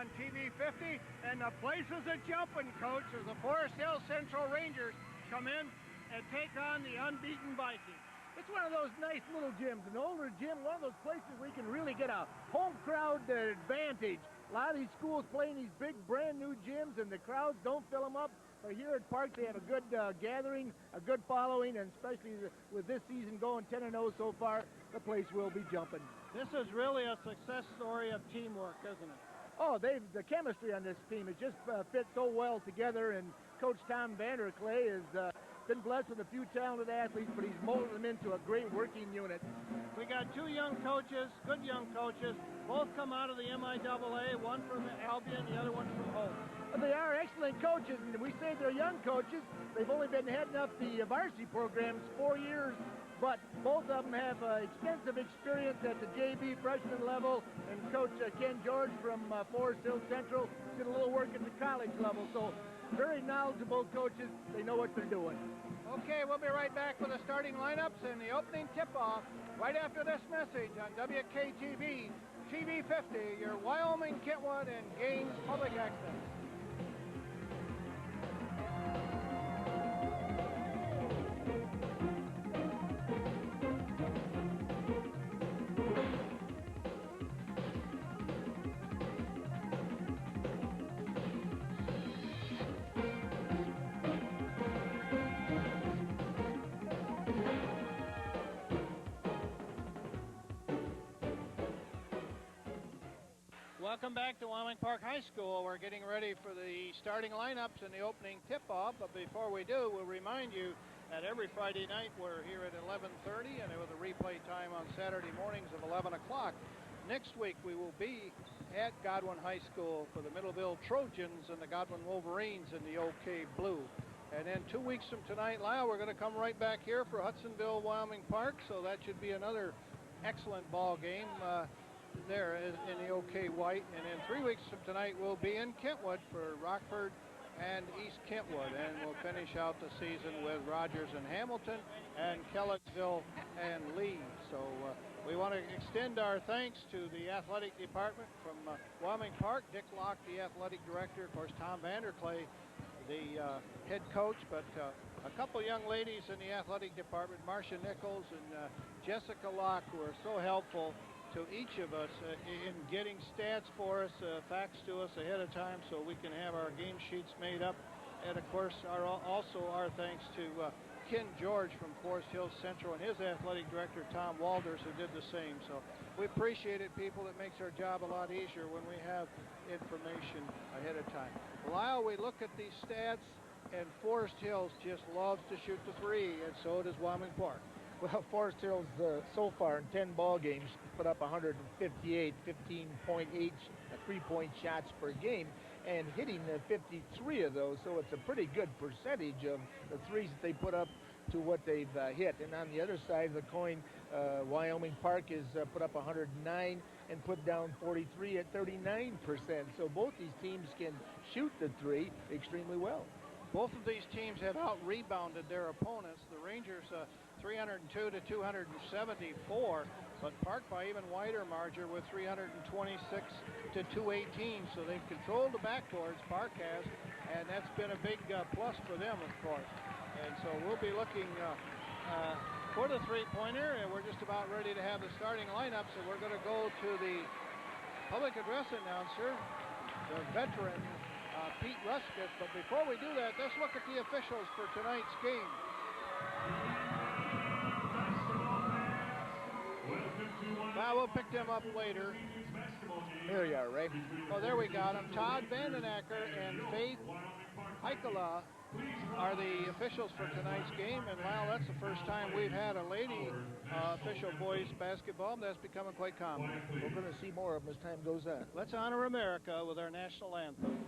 on TV 50, and the place is a jumping, Coach, as the Forest Hill Central Rangers come in and take on the unbeaten Vikings. It's one of those nice little gyms, an older gym, one of those places where you can really get a home crowd advantage. A lot of these schools play in these big brand new gyms and the crowds don't fill them up. But here at Park they have a good gathering, a good following, and especially with this season going 10-0 so far, the place will be jumping. This is really a success story of teamwork, isn't it? Oh, the chemistry on this team has just fit so well together, and Coach Tom Vanderclay has been blessed with a few talented athletes, but he's molded them into a great working unit. We got two young coaches, good young coaches, both come out of the MIAA, one from Albion, the other one from Hope. Well, they are excellent coaches, and we say they're young coaches. They've only been heading up the varsity programs 4 years, but both of them have extensive experience at the JV freshman level, and Coach Ken George from Forest Hill Central did a little work at the college level, so very knowledgeable coaches. They know what they're doing. Okay, we'll be right back with the starting lineups and the opening tip-off right after this message on WKTV TV 50, your Wyoming, Kentwood, and Gaines Public Access. Welcome back to Wyoming Park High School. We're getting ready for the starting lineups and the opening tip-off, but before we do, we'll remind you that every Friday night we're here at 11:30 and with a replay time on Saturday mornings of 11 o'clock. Next week we will be at Godwin High School for the Middleville Trojans and the Godwin Wolverines in the OK Blue. And then 2 weeks from tonight, Lyle, we're going to come right back here for Hudsonville, Wyoming Park, so that should be another excellent ball game there in the OK White. And then 3 weeks from tonight we'll be in Kentwood for Rockford and East Kentwood, and we'll finish out the season with Rogers and Hamilton and Kelloggville and Lee. So we want to extend our thanks to the athletic department from Wyoming Park, Dick Locke, the athletic director, of course Tom Vanderclay, the head coach, but a couple young ladies in the athletic department, Marcia Nichols and Jessica Locke, who are so helpful to each of us in getting stats for us, facts to us ahead of time so we can have our game sheets made up. And of course, also our thanks to Ken George from Forest Hill Central and his athletic director, Tom Walders, who did the same. So we appreciate it, people. It makes our job a lot easier when we have information ahead of time. Lyle, we look at these stats, and Forest Hills just loves to shoot the three, and so does Wyoming Park. Well, Forest Hills so far in 10 ball games put up 158, 15.8 three-point shots per game, and hitting 53 of those, so it's a pretty good percentage of the threes that they put up to what they've hit. And on the other side of the coin, Wyoming Park has put up 109 and put down 43 at 39%. So both these teams can shoot the three extremely well. Both of these teams have out-rebounded their opponents. The Rangers 302 to 274, but Park by even wider margin with 326 to 218. So they've controlled the backboards, Park has, and that's been a big plus for them, of course. And so we'll be looking for the three-pointer, and we're just about ready to have the starting lineups, and we're going to go to the public address announcer, the veteran, Pete Ruskus. But before we do that, let's look at the officials for tonight's game. Well, we'll pick them up later. There you are, Ray. Oh, there we got them. Todd Vandenacker and Faith Aikala are the officials for tonight's game. And, Lyle, that's the first time we've had a lady official boys basketball. That's becoming quite common. We're going to see more of them as time goes on. Let's honor America with our national anthem.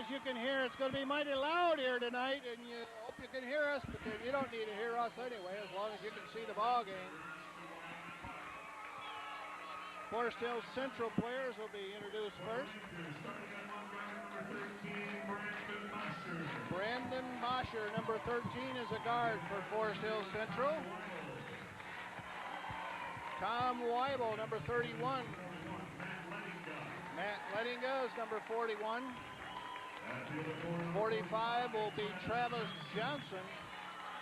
as you can hear, it's going to be mighty loud here tonight, and you hope you can hear us, but you don't need to hear us anyway, as long as you can see the ball game. Forest Hills Central players will be introduced first. Brandon Bosher, number 13, is a guard for Forest Hills Central. Tom Weibel, number 31. Matt Lettinga is number 41. 45 will be Travis Johnson.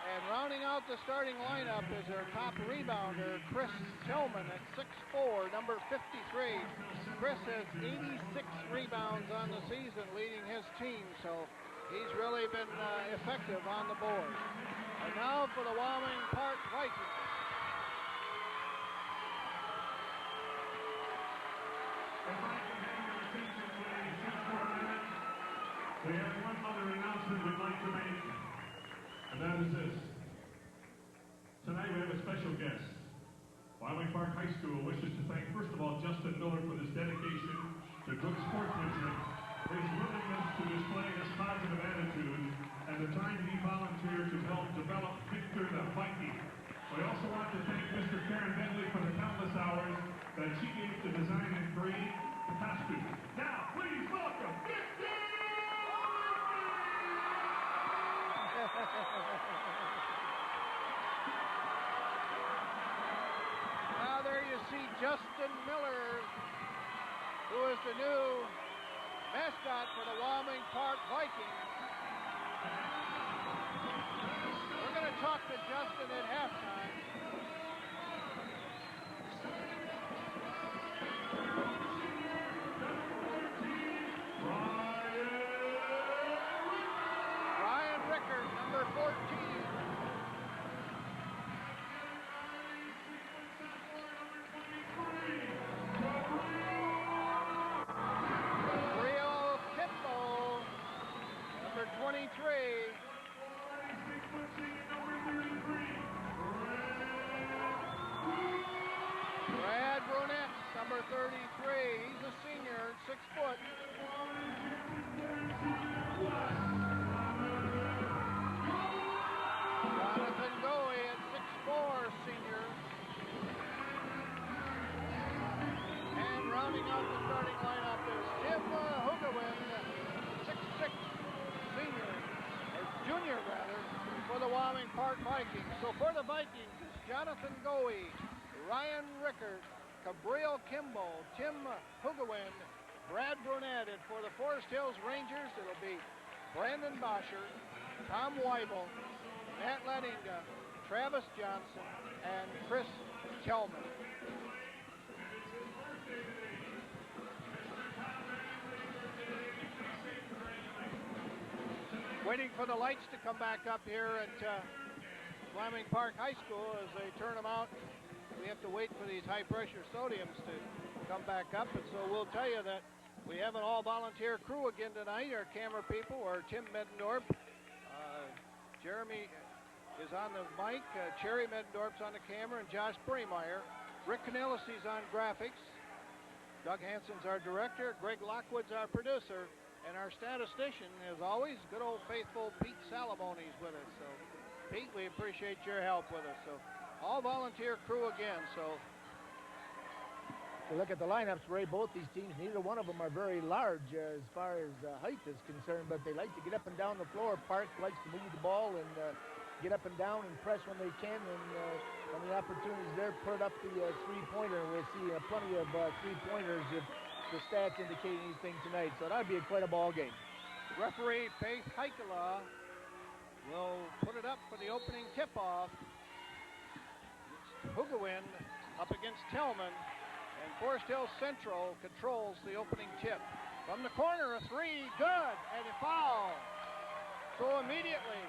And rounding out the starting lineup is their top rebounder, Chris Tillman at 6'4", number 53. Chris has 86 rebounds on the season, leading his team, so he's really been effective on the board. And now for the Wyoming Park Vikings. We have one other announcement we'd like to make, and that is this. Tonight we have a special guest. Wyoming Park High School wishes to thank, first of all, Justin Miller for his dedication to good sportsmanship, his willingness to display his positive attitude, and the time he volunteered to help develop Victor the Viking. We also want to thank Mr. Karen Bentley for the countless hours that she gave to design and create the costume. Now, please welcome Victor! Now there you see Justin Miller, who is the new mascot for the Wyoming Park Vikings. We're going to talk to Justin at halftime. Ryan Rickard, number 14. Rio Kimball, number 23. Brad Brunette, number 33. He's a senior, 6 foot. Jonathan Goey at 6'4", senior. And rounding out the starting lineup is Tim Hugawin, 6'6", senior, or junior rather, for the Wyoming Park Vikings. So for the Vikings, it's Jonathan Goey, Ryan Rickard, Cabrillo Kimball, Tim Hugawin, Brad Brunette, and for the Forest Hills Rangers, it'll be Brandon Bosher, Tom Weibel, Matt Lettinga, Travis Johnson, and Chris Tillman. Waiting for the lights to come back up here at Wyoming Park High School as they turn them out. We have to wait for these high-pressure sodiums to come back up, and so we'll tell you that we have an all-volunteer crew again tonight. Our camera people are Tim Medendorp, Jeremy is on the mic, Cherry Medendorp's on the camera, and Josh Bremeyer. Rick Canellis on graphics. Doug Hansen's our director. Greg Lockwood's our producer. And our statistician, as always, good old faithful Pete Salamoni's with us. So, Pete, we appreciate your help with us. So, all volunteer crew again. So, you look at the lineups, Ray, both these teams, neither one of them are very large as far as height is concerned, but they like to get up and down the floor. Park likes to move the ball and get up and down and press when they can, and when the opportunity's there, put up the three-pointer. We'll see plenty of three-pointers if the stats indicate anything tonight, so that'd be quite a ball game. Referee Faith Heikala will put it up for the opening tip-off. Hugawin up against Tillman, and Forest Hills Central controls the opening tip. From the corner, a three, good, and a foul. So immediately,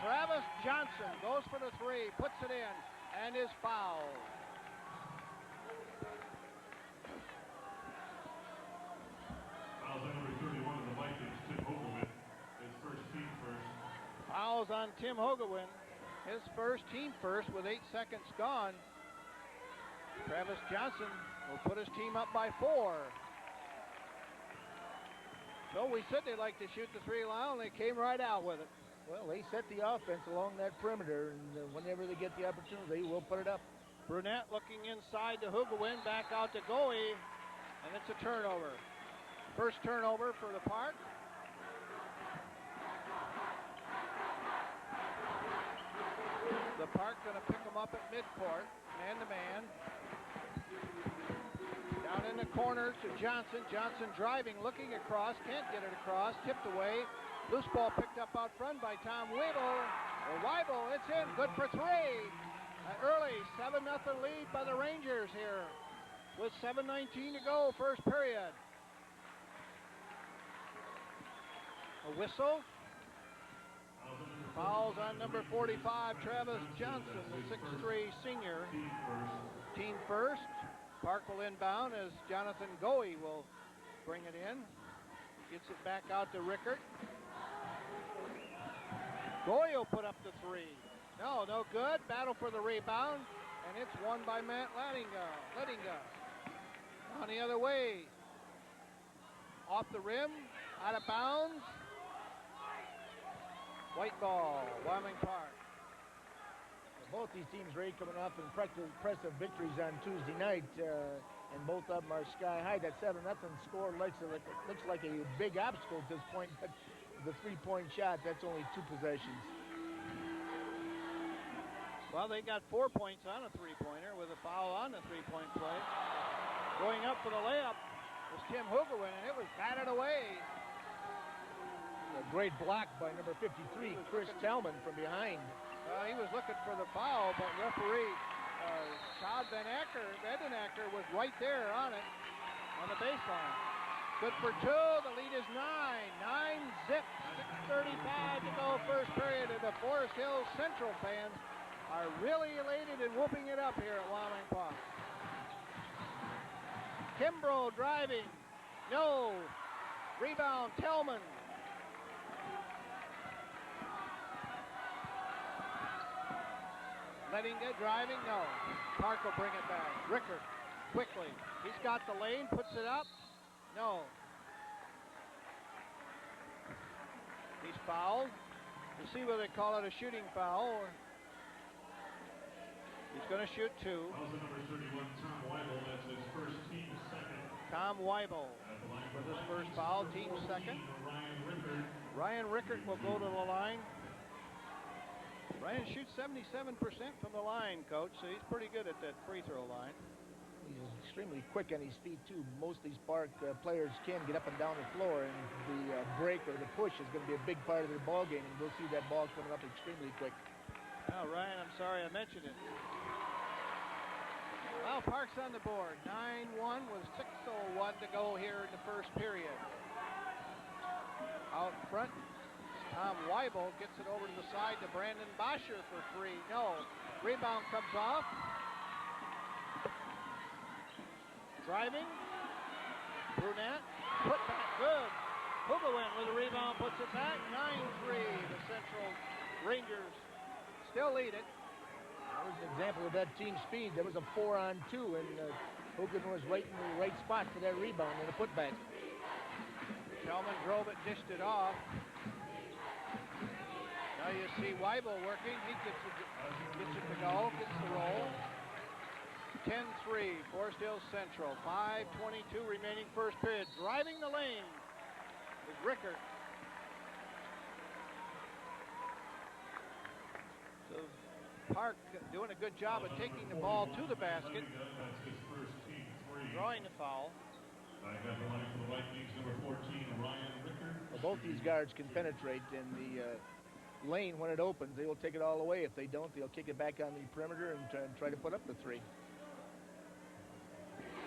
Travis Johnson goes for the three, puts it in, and is fouled. Fouls on number 31 of the Vikings, Tim Hugawin, his first team first. Fouls on Tim Hugawin, his first team first with 8 seconds gone. Travis Johnson will put his team up by 4. So Well, we said they like to shoot the three, Lyle, and they came right out with it. Well, they set the offense along that perimeter, and whenever they get the opportunity, we'll put it up. Brunette looking inside to Hugawin, back out to Goey, and it's a turnover. First turnover for the Park. The Park going to pick them up at midcourt, man-to-man. Down in the corner to Johnson. Johnson driving, looking across, can't get it across, tipped away. Loose ball picked up out front by Tom Weibel. It's in, good for three. An early 7-0 lead by the Rangers here with 7:19 to go, first period. A whistle. Fouls on number 45, Travis Johnson, the 6'3 senior. Team first. Park will inbound as Jonathan Goey will bring it in. Gets it back out to Rickert. Goey will put up the three. No good. Battle for the rebound, and it's won by Matt Lettinga. On the other way. Off the rim, out of bounds. White ball, Wyoming Park. Both these teams, Ray, coming off impressive victories on Tuesday night, and both of them are sky high. That 7-0 score looks like a big obstacle at this point, but the three-point shot, that's only 2 possessions. Well, they got 4 points on a three-pointer with a foul on the three-point play. Going up for the layup was Tim Hugawin, and it was batted away. A great block by number 53, Chris Tellman, from behind. He was looking for the foul, but referee Todd Van Edenacker was right there on it, on the baseline. Good for 2. The lead is 9. 9-zip. 6:35 to go, first period. And the Forest Hills Central fans are really elated and whooping it up here at Wyoming Park. Kimbrough driving. No. Rebound, Tellman. Lettinga driving, no. Park will bring it back. Rickert, quickly. He's got the lane, puts it up. No. He's fouled. You see whether they call it a shooting foul or... He's going to shoot 2. Number 31, Tom Weibel, that's his first, team second. Tom Weibel with his first foul, team second. Ryan Rickert will go to the line. Ryan shoots 77% from the line, Coach, so he's pretty good at that free throw line. He's extremely quick on his feet, too. Most of these Park players can get up and down the floor, and the break or the push is going to be a big part of their ball game, and we'll see that ball coming up extremely quick. Oh, Ryan, I'm sorry I mentioned it. Well, Park's on the board. 9-1 with 6:01 to go here in the first period. Out front, Tom Weibel gets it over to the side to Brandon Bosher for 3. No. Rebound comes off. Driving. Brunette. Put back. Good. Hugawin with the rebound, puts it back. 9-3. The Central Rangers still lead it. That was an example of that team speed. There was a 4-on-2, and Hugawin was right in the right spot for that rebound and a putback. Tellman drove it, dished it off. Now you see Weibel working. He gets it to go, gets the roll. 10-3, Forest Hills Central. 5:22 remaining first period. Driving the lane is Rickert. So Park doing a good job of taking the ball to the basket. Drawing the foul. Well, both these guards can penetrate in the lane when it opens. They will take it all away. If they don't, they'll kick it back on the perimeter and try to put up the 3.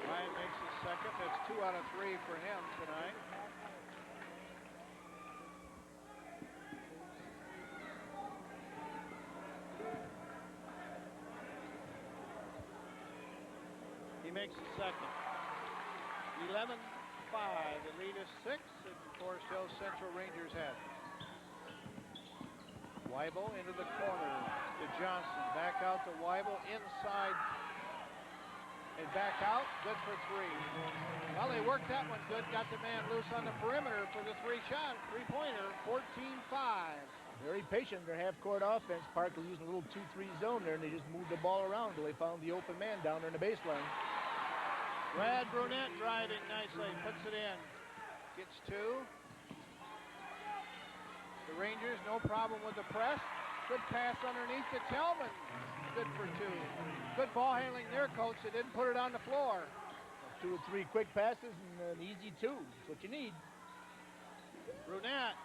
Ryan makes his second. That's 2 out of 3 for him tonight. He makes the second. 11-5. The lead is 6, and Forest Hills Central Rangers have it. Weibel into the corner to Johnson. Back out to Weibel inside And back out, good for three. Well, they worked that one good. Got the man loose on the perimeter for the three-pointer, 14-5. Very patient, their half-court offense. Park using a little 2-3 zone there, and they just moved the ball around until they found the open man down there in the baseline. Brad Brunette driving nicely, puts it in. Gets two. The Rangers, no problem with the press. Good pass underneath to Tellman. Good for two. Good ball handling there, coach. They didn't put it on the floor. 2 or 3 quick passes and an easy two. That's what you need. Brunette.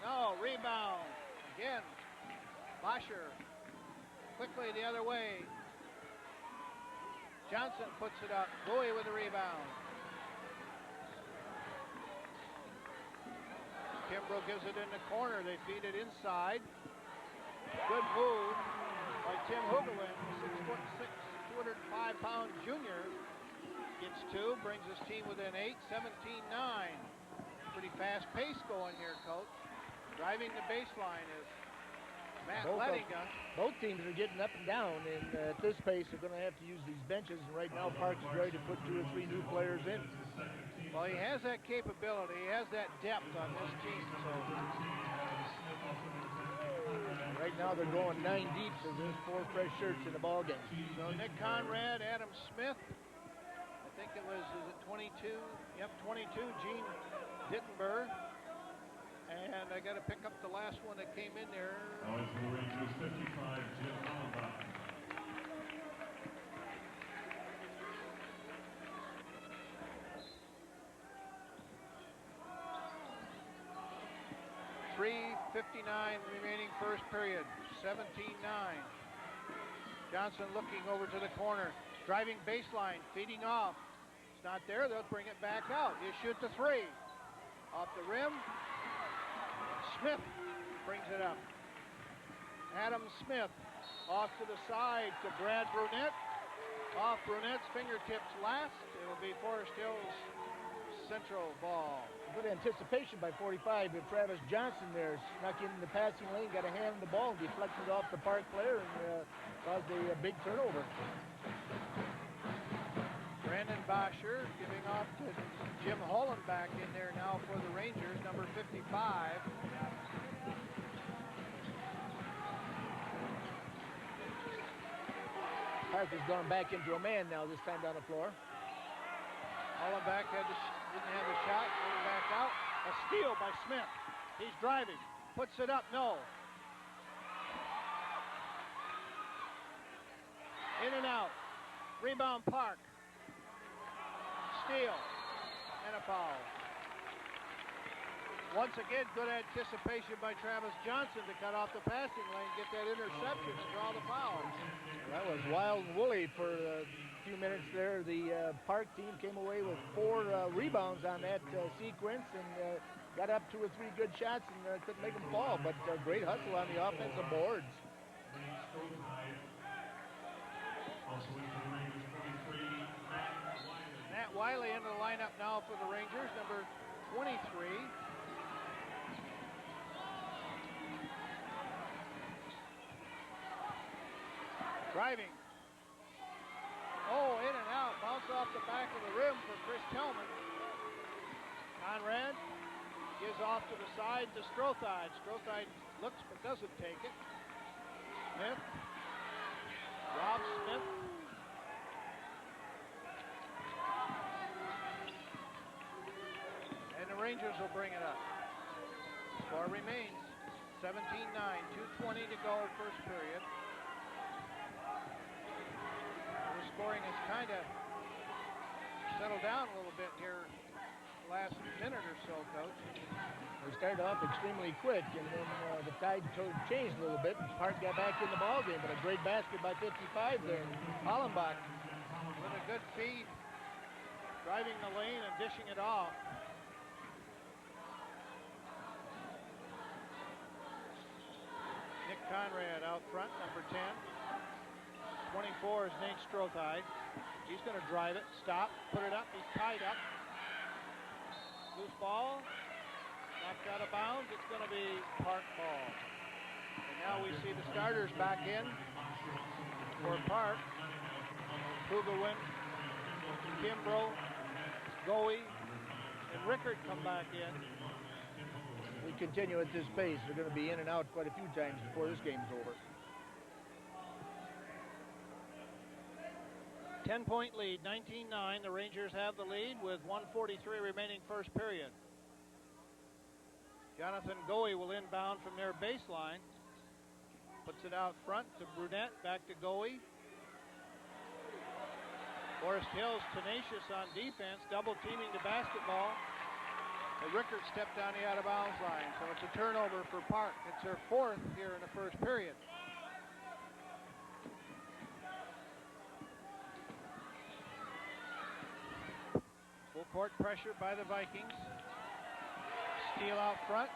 No, rebound. Again. Bosher. Quickly the other way. Johnson puts it up. Bowie with the rebound. Kimbrough gives it in the corner. They feed it inside. Good move by Tim Hoogelin, 6'6", 205-pound junior. Gets two, brings his team within 8, 17-9. Pretty fast pace going here, coach. Driving the baseline is Matt Lettinga. Both teams are getting up and down, and at this pace, they're going to have to use these benches. And right now, Park's ready to put 2 or 3 new players in. Well, he has that capability. He has that depth on this team. So right now, they're going 9 deep, so there's 4 fresh shirts in the ball game. So Nick Conrad, Adam Smith. I think it was, is it 22? Yep, 22, Gene Dittenberg. And I got to pick up the last one that came in there. Oh, it's the Rangers 55, Jim Hollenbach. .3:59 remaining first period, 17-9. Johnson looking over to the corner, driving baseline, feeding off. It's not there, they'll bring it back out. You shoot the three. Off the rim. Smith brings it up. Adam Smith off to the side to Brad Brunette. Off Brunette's fingertips last. It'll be Forest Hills Central ball. Good anticipation by 45, but Travis Johnson there snuck in the passing lane, got a hand on the ball, and deflected off the Park player and caused a big turnover. Brandon Bosher giving off to Jim Hollenbach in there now for the Rangers, number 55. Park has gone back into a man now, this time down the floor. Hollenbach didn't have the shot, going back out. A steal by Smith. He's driving, puts it up, no. In and out. Rebound Park. Steal and a foul. Once again, good anticipation by Travis Johnson to cut off the passing lane, get that interception and draw the foul. That was wild and woolly for a few minutes there. The Park team came away with 4 rebounds on that sequence and got up 2 or 3 good shots and couldn't make them fall, but great hustle on the offensive boards. Also in for the Rangers, 43, Matt Wiley into the lineup now for the Rangers, number 23. Driving. Oh, in and out. Bounce off the back of the rim for Chris Tellman. Conrad gives off to the side to Strothide. Strothide looks but doesn't take it. Smith. Rob Smith. And the Rangers will bring it up. Score remains 17-9, 2:20 to go in first period. The scoring has kind of settled down a little bit here last minute or so, Coach. They started off extremely quick, and then the tide changed a little bit. Park got back in the ball game, but a great basket by 55 there. Hollenbach with a good feed, driving the lane and dishing it off. Nick Conrad out front, number 10. 24 is Nate Strothide. He's going to drive it, stop, put it up. He's tied up. Loose ball, knocked out of bounds. It's going to be Park ball. And now we see the starters back in for Park. Hugawin, Kimbrough, Goey, and Rickard come back in. We continue at this pace. They're going to be in and out quite a few times before this game's over. 10-point lead, 19-9. The Rangers have the lead with 1:43 remaining first period. Jonathan Goey will inbound from their baseline. Puts it out front to Brunette, back to Goey. Forrest Hill's tenacious on defense, double teaming the basketball. The Rickard stepped down the out-of-bounds line, so it's a turnover for Park. It's their fourth here in the first period. Full court pressure by the Vikings. Steal out front.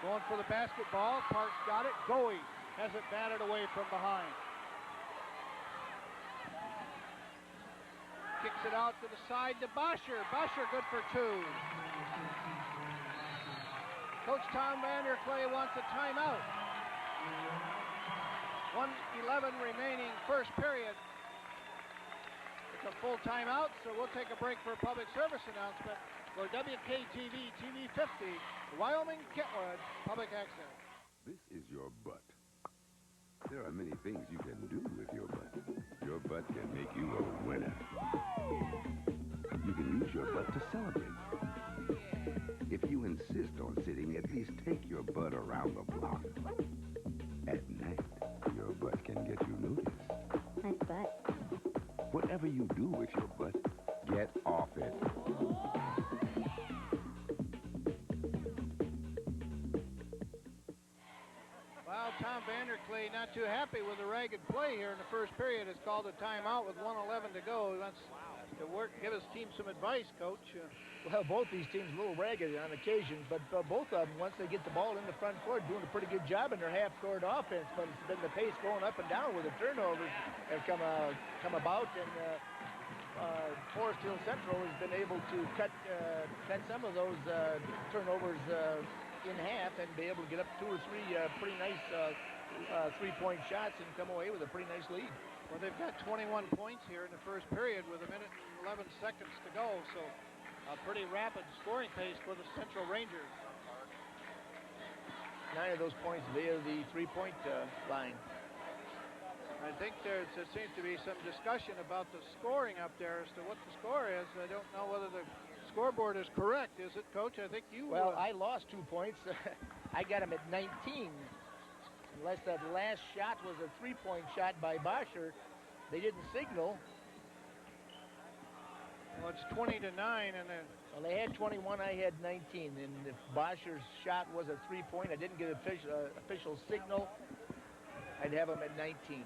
Going for the basketball. Park's got it. Goey has it batted away from behind. Kicks it out to the side to Bosher. Bosher good for two. Coach Tom Vanderklay wants a timeout. 1:11 remaining first period. It's a full timeout, so we'll take a break for a public service announcement for WKTV TV 50, Wyoming Kentwood Public Access. This is your butt. There are many things you can do with your butt. Your butt can make you a winner. You can use your butt to celebrate. If you insist on sitting, at least take your butt around the block. At night, your butt can get you noticed. Nice butt. Whatever you do with your butt, get off it. Well, Tom Vanderklay not too happy with the ragged play here in the first period. Has called a timeout with 1:11 to go. He wants to give his team some advice, Coach. Well, both these teams a little ragged on occasions, but both of them, once they get the ball in the front court, doing a pretty good job in their half-court offense. But it's been the pace going up and down where the turnovers have come about, and Forest Hill Central has been able to cut some of those turnovers in half and be able to get up 2 or 3 pretty nice three-point shots and come away with a pretty nice lead. Well, they've got 21 points here in the first period with 1 minute and 11 seconds to go, so a pretty rapid scoring pace for the Central Rangers. 9 of those points via the three-point line. I think there seems to be some discussion about the scoring up there as to what the score is. I don't know whether the scoreboard is correct. Is it, Coach? I think you... Well, I lost 2 points. I got him at 19. Unless that last shot was a three-point shot by Bosher, they didn't signal. Well, it's 20-9, and then... Well, they had 21, I had 19, and if Bosher's shot was a three-point, I didn't get an official signal, I'd have him at 19.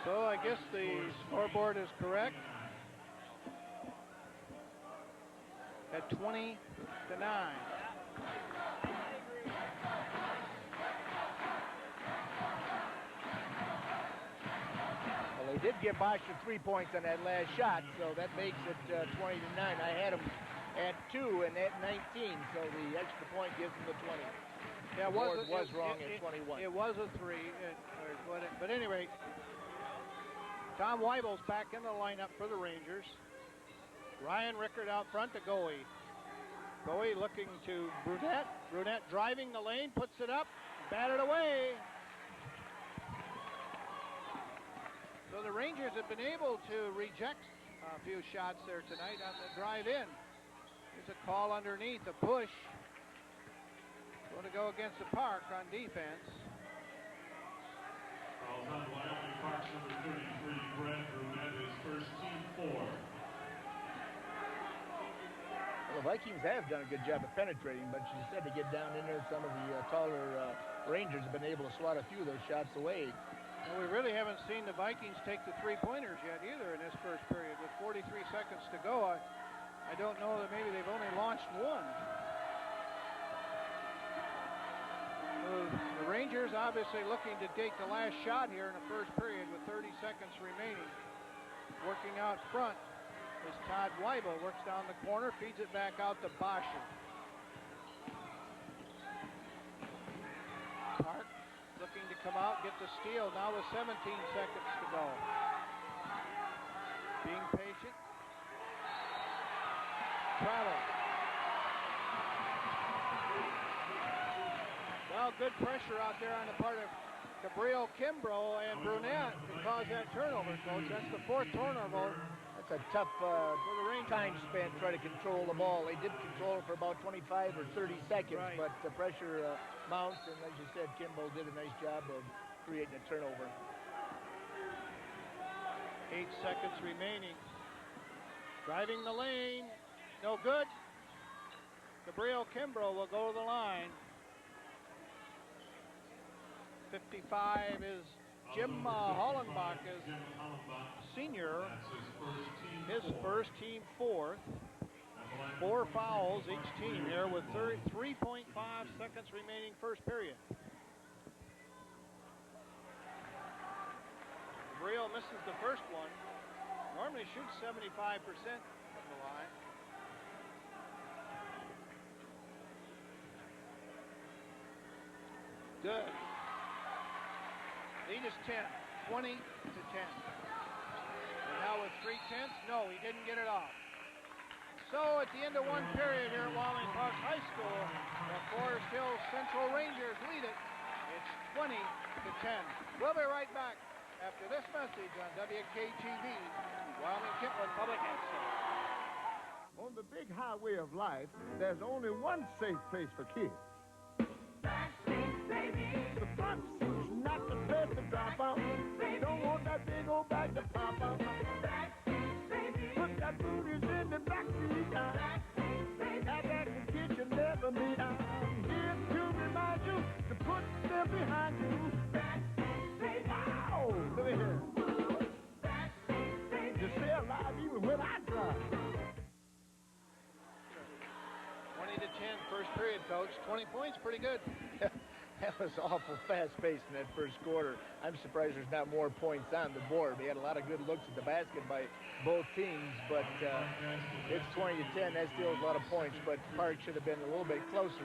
So I guess the scoreboard is correct. At 20-9. Well, they did give Bosher 3 points on that last shot, so that makes it 20-9. I had him at 2 and at 19, so the extra point gives him the 20. Yeah, it was wrong at 21. It was a 3, but anyway, Tom Weibel's back in the lineup for the Rangers. Ryan Rickard out front to Goey. Goey looking to Brunette. Brunette driving the lane, puts it up, batted away. So the Rangers have been able to reject a few shots there tonight on the drive in. There's a call underneath, a push. Going to go against the Park on defense. Fouls on Wyoming Park's number 33, Brad Brunette, his first team 4. Well, the Vikings have done a good job of penetrating, but you said to get down in there, some of the taller Rangers have been able to swat a few of those shots away. Well, we really haven't seen the Vikings take the three-pointers yet either in this first period. With 43 seconds to go, I don't know that maybe they've only launched one. The Rangers obviously looking to take the last shot here in the first period with 30 seconds remaining. Working out front is Todd Weibel. Works down the corner, feeds it back out to Bosher. Park looking to come out, get the steal. Now with 17 seconds to go. Being patient. Travel. Well, good pressure out there on the part of Gabriel Kimbrough, and Brunette can cause that turnover, Coach. That's the 4th turnover. That's a tough time spent trying to control the ball. They did control it for about 25 or 30 seconds, right. But the pressure mounts, and as you said, Kimbrough did a nice job of creating a turnover. 8 seconds remaining. Driving the lane. No good. Gabriel Kimbrough will go to the line. 55 is Jim Hollenbach, is senior. His first, team 4th. 4 fouls each team here with 3.5 seconds remaining first period. Gabriel misses the first one. Normally shoots 75% from the line. Good. Lead is 10, 20 to 10. And now with 3/10, no, he didn't get it off. So at the end of one period here at Wyoming Park High School, the Forest Hills Central Rangers lead it. It's 20 to 10. We'll be right back after this message on WKTV, Wyoming Kentland Public Access. On the big highway of life, there's only one safe place for kids. The front seat's not the place to drop out. Don't want that big old bag to pop out. Put that booties in the back seat. Act like the kid should never be out. Here to remind you to put them behind you. Wow! Look at here. To stay alive even when I drive. 20 to 10 first period, Coach. 20 points, pretty good. That was awful fast-paced in that first quarter. I'm surprised there's not more points on the board. They had a lot of good looks at the basket by both teams, but it's 20 to 10. That steals a lot of points, but Park should have been a little bit closer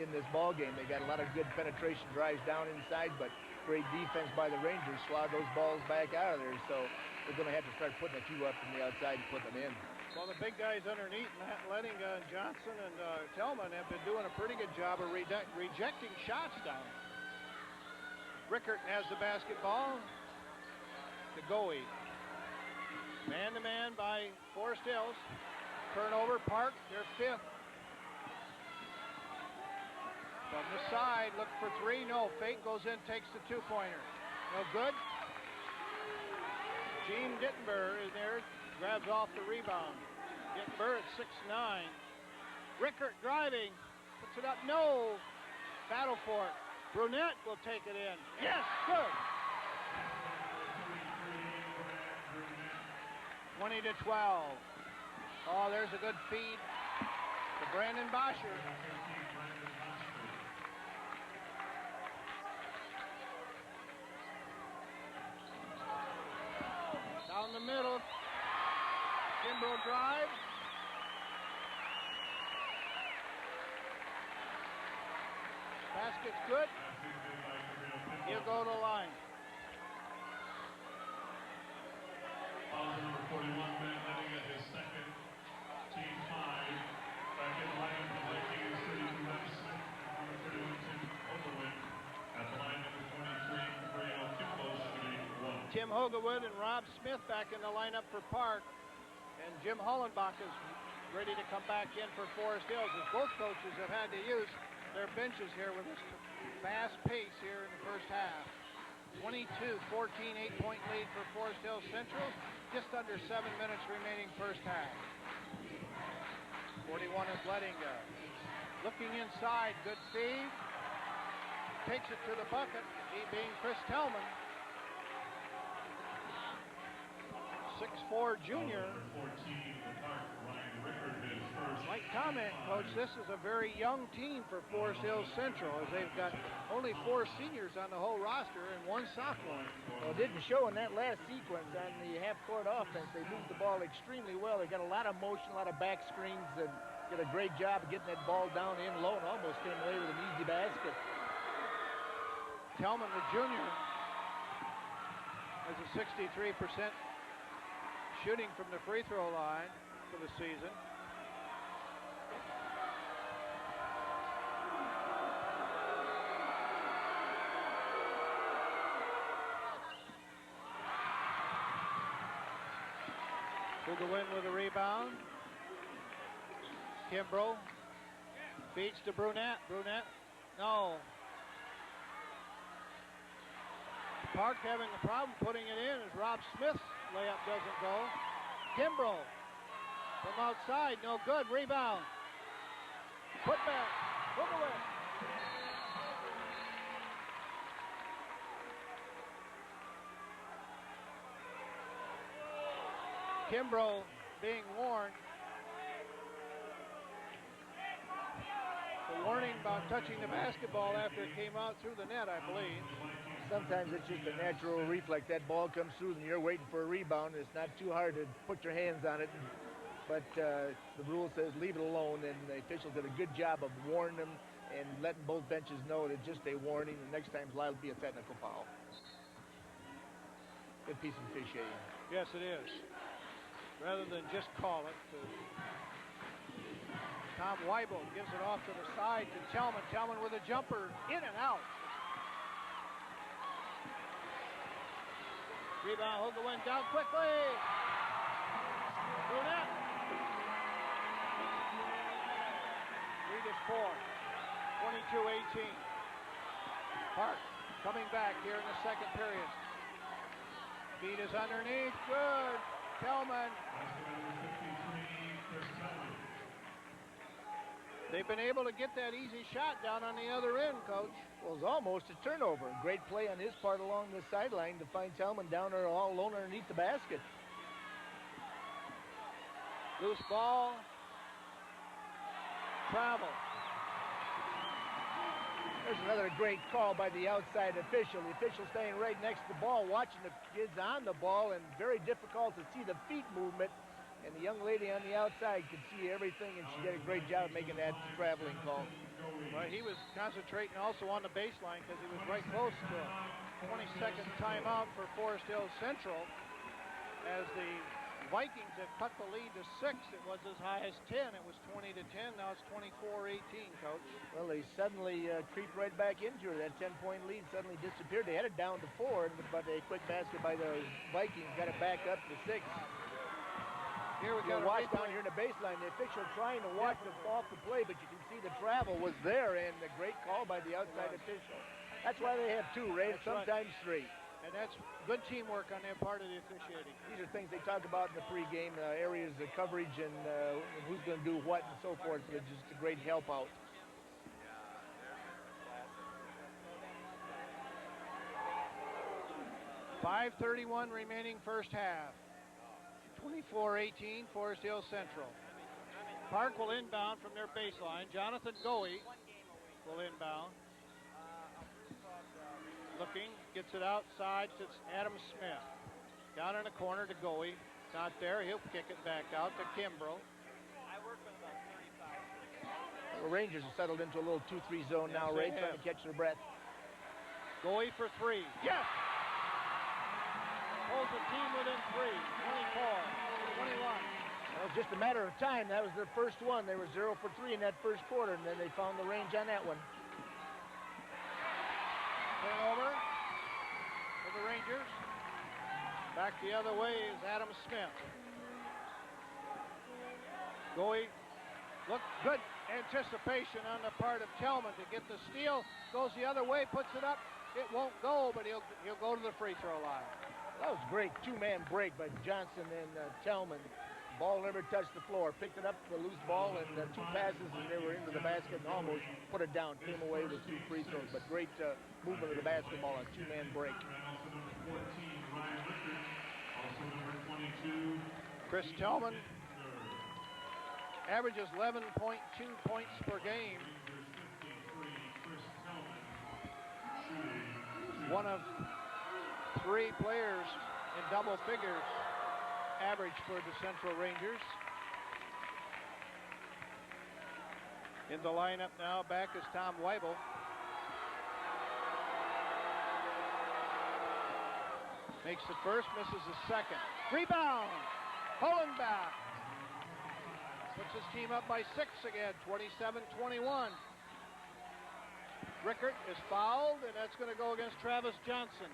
in this ball game. They got a lot of good penetration drives down inside, but great defense by the Rangers. Slog those balls back out of there, so they're going to have to start putting a few up from the outside and put them in. Well, the big guys underneath, Matt Lettinga and Johnson and Tellman, have been doing a pretty good job of rejecting shots down. Rickert has the basketball. To Goey. Man-to-man by Forest Hills. Turnover, Park, their 5th. From the side, look for 3. No, Fate goes in, takes the 2-pointer. No good. Gene Dittenberg is there. Grabs off the rebound. Dittenberg at 6'9". Rickert driving. Puts it up. No. Battle for it. Brunette will take it in. Yes, good. 20 to 12. Oh, there's a good feed to Brandon Bosher. Down the middle. Kimbrough drive. Basket's good. He'll go to the line. Number 41, Matt Lettinga, his second, team 5. Back in the line for Vikings, 32 Madison. Number 31, Tim Hogewood. At the line, number 23, Gabriel Kimbrough, shooting 1. Tim Hogewood and Rob Smith back in the lineup for Park. And Jim Hollenbach is ready to come back in for Forest Hills, as both coaches have had to use their benches here with this fast pace here in the first half. 22-14, 8-point lead for Forest Hills Central. Just under 7 minutes remaining first half. 41 is Lettinga. Looking inside, good feed. Takes it to the bucket, he being Chris Tellman. 6'4" junior. Like comment, Coach, this is a very young team for Forest Hills Central, as they've got only 4 seniors on the whole roster and 1 sophomore. Well, it didn't show in that last sequence on the half-court offense. They moved the ball extremely well. They got a lot of motion, a lot of back screens, and did a great job of getting that ball down in low and almost came away with an easy basket. Tellman, the junior, has a 63% shooting from the free throw line for the season. Hugawin with a rebound. Kimbrough feeds to Brunette. Brunette, no. Park having a problem putting it in as Rob Smith's layup doesn't go. Kimbrough from outside, no good. Rebound. Put back. Hugawin. Kimbrough being warned. The warning about touching the basketball after it came out through the net, I believe. Sometimes it's just a natural reflex. That ball comes through and you're waiting for a rebound. It's not too hard to put your hands on it. But the rule says leave it alone, and the officials did a good job of warning them and letting both benches know that just a warning. The next time's liable to be a technical foul. Good piece of officiating. Yes, it is. Rather than just call it. Tom Weibel gives it off to the side to Tellman. Tellman with a jumper, in and out. Rebound, Hugawin down quickly. Brunette. Lead is 4. 22-18. Park coming back here in the second period. Feed is underneath, good. Tellman. They've been able to get that easy shot down on the other end, Coach. Well, it was almost a turnover. Great play on his part along the sideline to find Tellman down there all alone underneath the basket. Loose ball. Travel. There's another great call by the outside official. The official staying right next to the ball, watching the kids on the ball, and very difficult to see the feet movement. And the young lady on the outside could see everything, and she did a great job making that traveling call. Well, he was concentrating also on the baseline because he was right close to a 20-second timeout for Forest Hills Central. As the Vikings have cut the lead to 6, it was as high as 10. It was 20-10. Now it's 24-18, Coach. Well, they suddenly creeped right back into it. That 10-point lead suddenly disappeared. They had it down to 4, but a quick basket by the Vikings got it back up to 6. Here we go. Watch down here in the baseline. The official trying to watch the off the play, but you can see the travel was there, and a great call by the outside official. That's why they have 2, Ray, sometimes 3. And that's good teamwork on their part of the officiating. These are things they talk about in the pregame, areas of coverage and who's going to do what and so forth. It's just a great help out. .5:31 remaining first half. 24-18, Forest Hills Central. Park will inbound from their baseline. Jonathan Goey will inbound. Looking, gets it outside to Adam Smith. Down in the corner to Goey. Not there, he'll kick it back out to Kimbrough. The Rangers have settled into a little 2-3 zone now, Ray, trying to catch their breath. Goey for 3. Yes! Pulls the team within 3. 24-21. Well, just a matter of time. That was their first one. They were 0 for 3 in that first quarter, and then they found the range on that one. Turnover for the Rangers. Back the other way is Adam Smith. Goey, look, good anticipation on the part of Tellman to get the steal. Goes the other way, puts it up. It won't go, but he'll go to the free throw line. That was great. 2-man break by Johnson and Tellman. Ball never touched the floor. Picked it up, the loose ball, and 2 passes, and they were into the basket and almost put it down. Came away with 2 free throws, but great movement of the basketball on 2-man break. Chris Tellman averages 11.2 points per game. One of 3 players in double figures average for the Central Rangers. In the lineup now, back is Tom Weibel. Makes the first, misses the second. Rebound. Hollenbach puts his team up by 6 again, 27-21. Rickert is fouled, and that's going to go against Travis Johnson.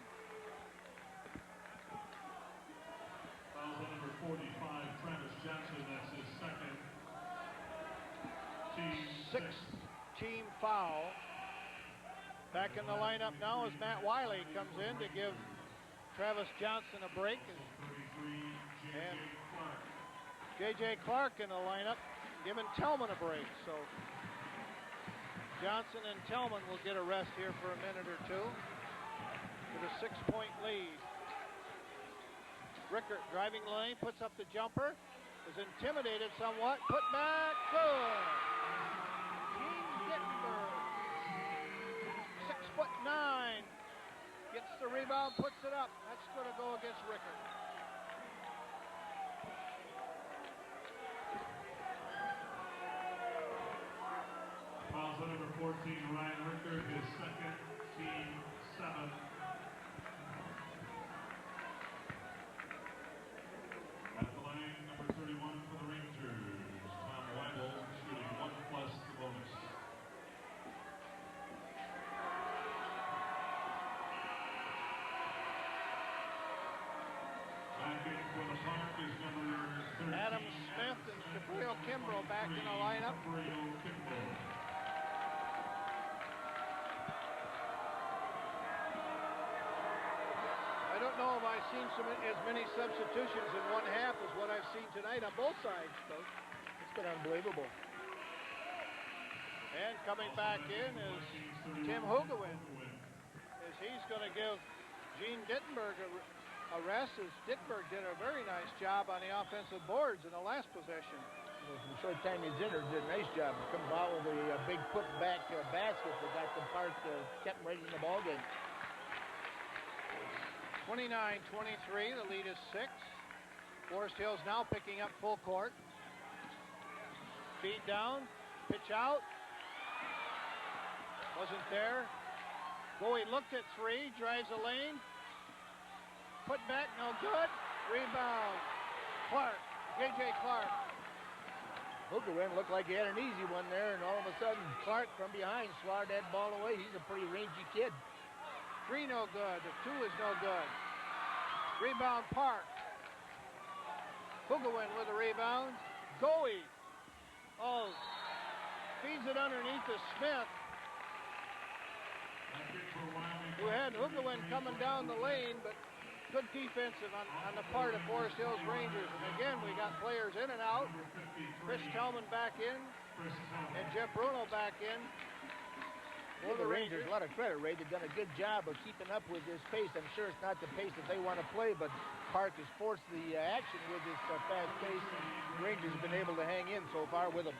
Foul on number 45, Travis Johnson. That's his second. Sixth team foul. Back in the lineup now as Matt Wiley comes in to give Travis Johnson a break. And J.J. Clark in the lineup, giving Tellman a break. So Johnson and Tellman will get a rest here for a minute or two with a 6-point lead. Rickert driving lane, puts up the jumper, is intimidated somewhat, put back, good. Gene Dittenberg, 6'9", gets the rebound, puts it up. That's going to go against Rickert. Fouls on number 14, Ryan Rickert, his second, team 7. At the line, number 31 for the Rangers, Tom Weibel, shooting 1+ the bonus. Back in for the Park is number 13. Adam Smith and Gabriel Kimbrough back in the lineup. Gabriel Kimbrough. I don't know if I've seen as many substitutions in one half as what I've seen tonight on both sides, Coach. It's been unbelievable. And coming back in is Tim Hugawin, as he's going to give Gene Dittenberg a rest, as Dittenberg did a very nice job on the offensive boards in the last possession. Well, the short time he's in there, did a nice job. Come out with a big put-back basket that got the Park, kept him right in the ballgame. 29-23, the lead is 6. Forest Hills now picking up full court. Feed down, pitch out. Wasn't there. Bowie looked at 3, drives a lane. Put back, no good. Rebound. Clark, J.J. Clark. Hookerwin looked like he had an easy one there, and all of a sudden, Clark from behind swatted that ball away. He's a pretty rangy kid. 3 no good, the 2 is no good. Rebound Park. Hugawin with a rebound. Goey. Oh, feeds it underneath to Smith, who had Hugawin coming down the lane, but good defensive on the part of Forest Hills Rangers. And again, we got players in and out. Chris Tellman back in, and Jeff Bruno back in. Well, the Rangers, a lot of credit, Ray. They've done a good job of keeping up with this pace. I'm sure it's not the pace that they want to play, but Park has forced the action with this fast pace. The Rangers have been able to hang in so far with them.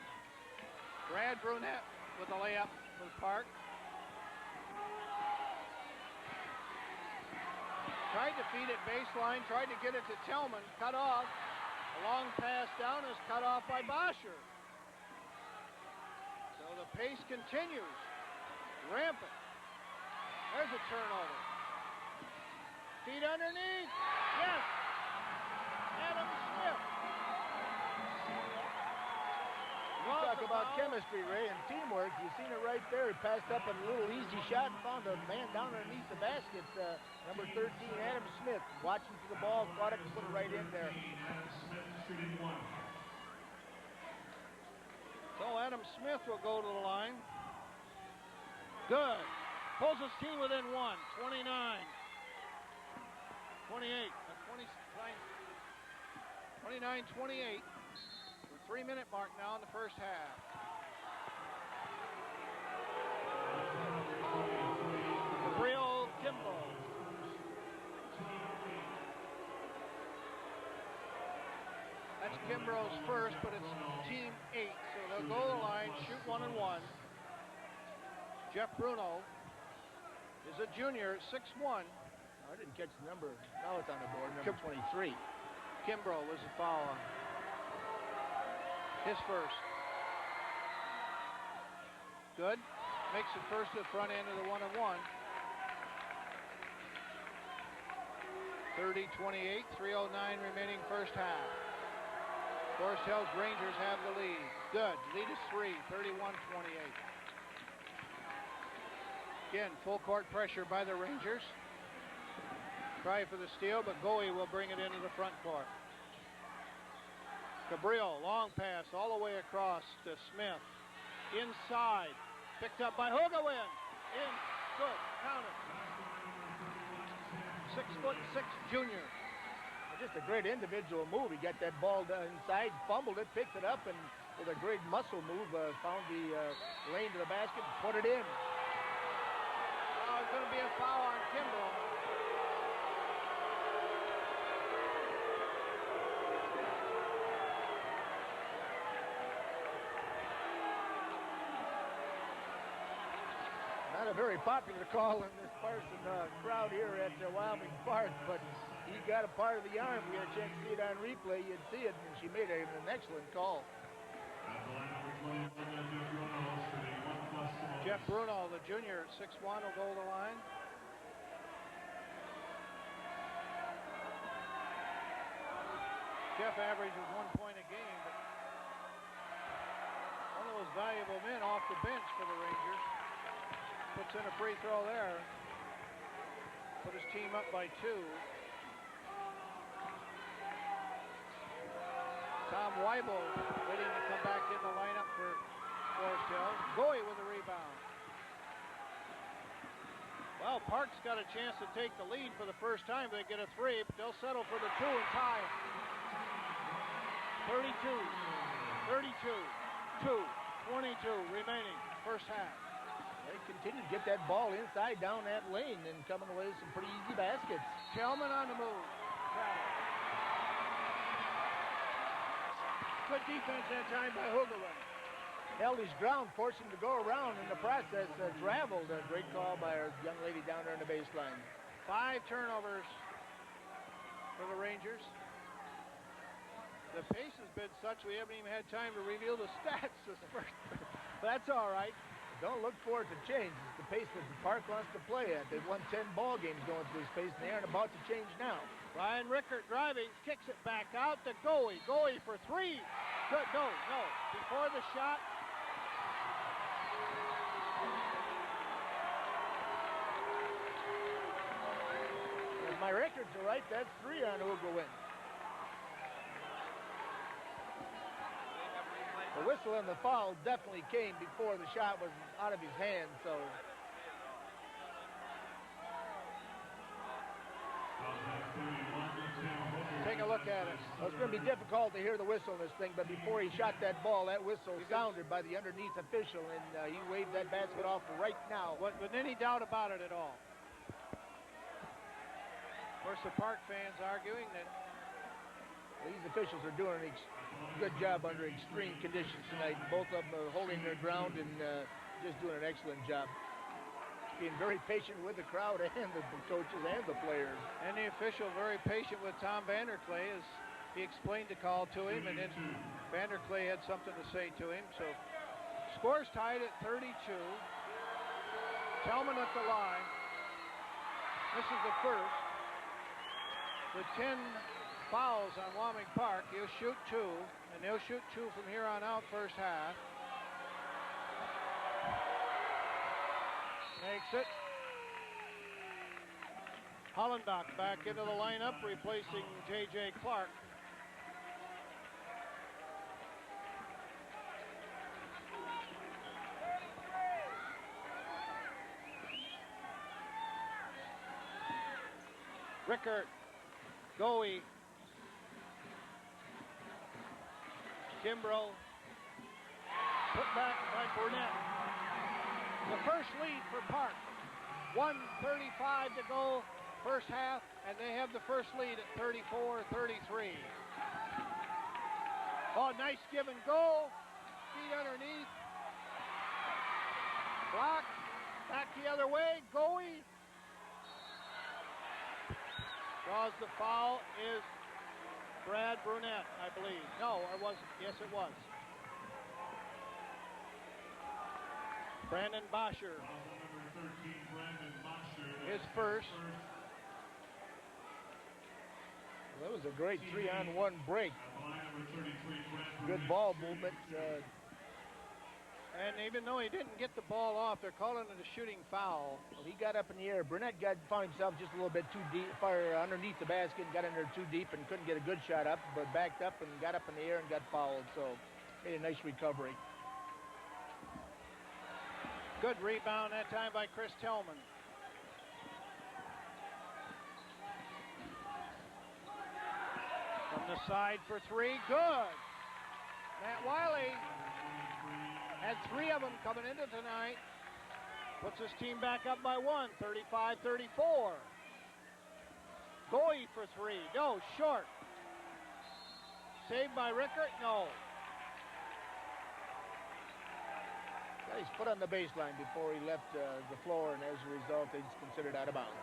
Brad Brunette with the layup for Park. Tried to feed it baseline, tried to get it to Tellman, cut off. A long pass down is cut off by Bosher. So the pace continues. Rampant. There's a turnover. Feet underneath. Yes. Adam Smith. You talk about chemistry, Ray, and teamwork. You've seen it right there. He passed up a little easy shot and found a man down underneath the basket. Number 13, Adam Smith, watching for the ball, caught it and put it right in there. So Adam Smith will go to the line. Good. Pulls his team within 1. 29. 28. 29-28. 3-minute mark now in the first half. Gabriel Kimbrough. That's Kimbrough's first, but it's team 8. So they'll go to the line, shoot 1 and 1. Jeff Bruno is a junior, 6'1". I didn't catch the number. Now it's on the board, number 23. Kimbrough was the foul on his first. Good. Makes it first to the front end of the 1 and 1. 30-28, 3:09 remaining first half. Forest Hills Rangers have the lead. Good. Lead is 3, 31-28. Again, full court pressure by the Rangers. Try for the steal, but Goey will bring it into the front court. Cabrillo, long pass all the way across to Smith. Inside, picked up by Hugawin. In, good, count it. 6'6" junior. Just a great individual move. He got that ball inside, fumbled it, picked it up, and with a great muscle move, found the lane to the basket, and put it in. Oh, it's going to be a foul on Kimbrough. Not a very popular call in this Parson crowd here at Wyoming Park, but he got a part of the arm. We had a chance to see it on replay. You'd see it, and she made an excellent call. Jeff Bruno, the junior, 6'1", will go to the line. Jeff averages 1 point a game, but one of those valuable men off the bench for the Rangers. Puts in a free throw there. Put his team up by 2. Tom Weibel waiting to come back in the lineup for Forest Hills. Goey with the rebound. Well, Park's got a chance to take the lead for the first time. They get a 3, but they'll settle for the 2 and tie it. 32, 32, 2, 22 remaining first half. They continue to get that ball inside down that lane and coming away with some pretty easy baskets. Tillman on the move. Good defense that time by Hugawin. Held his ground, forced him to go around in the process, traveled. A great call by our young lady down there in the baseline. 5 turnovers for the Rangers. The pace has been such we haven't even had time to reveal the stats this first. But that's all right. Don't look for it to change. It's the pace that the Park wants to play at. They've won 10 ball games going through this pace, and they aren't about to change now. Ryan Rickert driving, kicks it back out to Goey. Goey for 3. Good, no. Before the shot. If my records are right, that's 3 on Hugawin. The whistle and the foul definitely came before the shot was out of his hand, so. Take a look at it. Well, it's going to be difficult to hear the whistle in this thing, but before he shot that ball, that whistle sounded by the underneath official, and he waved that basket off right now. Wasn't any doubt about it at all. Of course, the Park fans arguing that these officials are doing a good job under extreme conditions tonight. Both of them are holding their ground and just doing an excellent job. Being very patient with the crowd and the coaches and the players. And the official very patient with Tom Vanderklay as he explained the call to him, and then Vanderklay had something to say to him. So scores tied at 32. Tillman at the line. This is the first. With 10 fouls on Wyoming Park, he'll shoot 2, and they'll shoot 2 from here on out first half. Makes it. Hollenbach back into the lineup, replacing J.J. Clark. Rickert, Goey, Kimbrough, put back by Burnett. The first lead for Park. 1:35 to go, first half, and they have the first lead at 34-33. Oh, nice give and go. Feet underneath. Block. Back the other way. Goey. Draws the foul is Brad Burnett, I believe. No, it wasn't. Yes, it was. Brandon Bosher. His first. That was a great 3-on-1 break. Good ball movement. And even though he didn't get the ball off, they're calling it a shooting foul. Well, he got up in the air. Burnett found himself just a little bit too deep, far underneath the basket, and got in there too deep and couldn't get a good shot up, but backed up and got up in the air and got fouled. So made a nice recovery. Good rebound that time by Chris Tillman. From the side for three, good. Matt Wiley had 3 of them coming into tonight. Puts his team back up by 1, 35-34. Goey for 3, no, short. Saved by Rickert, no. Got his foot on the baseline before he left the floor, and as a result, he's considered out of bounds.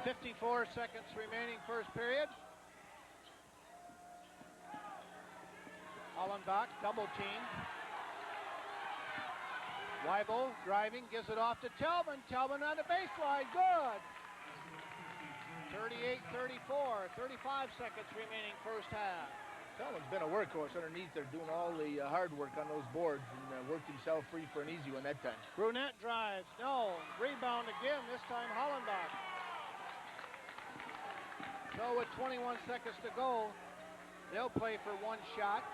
.54 seconds remaining first period. Hollenbach double teamed. Weibel driving, gives it off to Tillman. Tillman on the baseline, good. 38-34, 35 seconds remaining first half. Tillman's been a workhorse underneath there, doing all the hard work on those boards, and worked himself free for an easy one that time. Brunette drives, no. Rebound again, this time Hollenbach. So with 21 seconds to go, they'll play for 1 shot.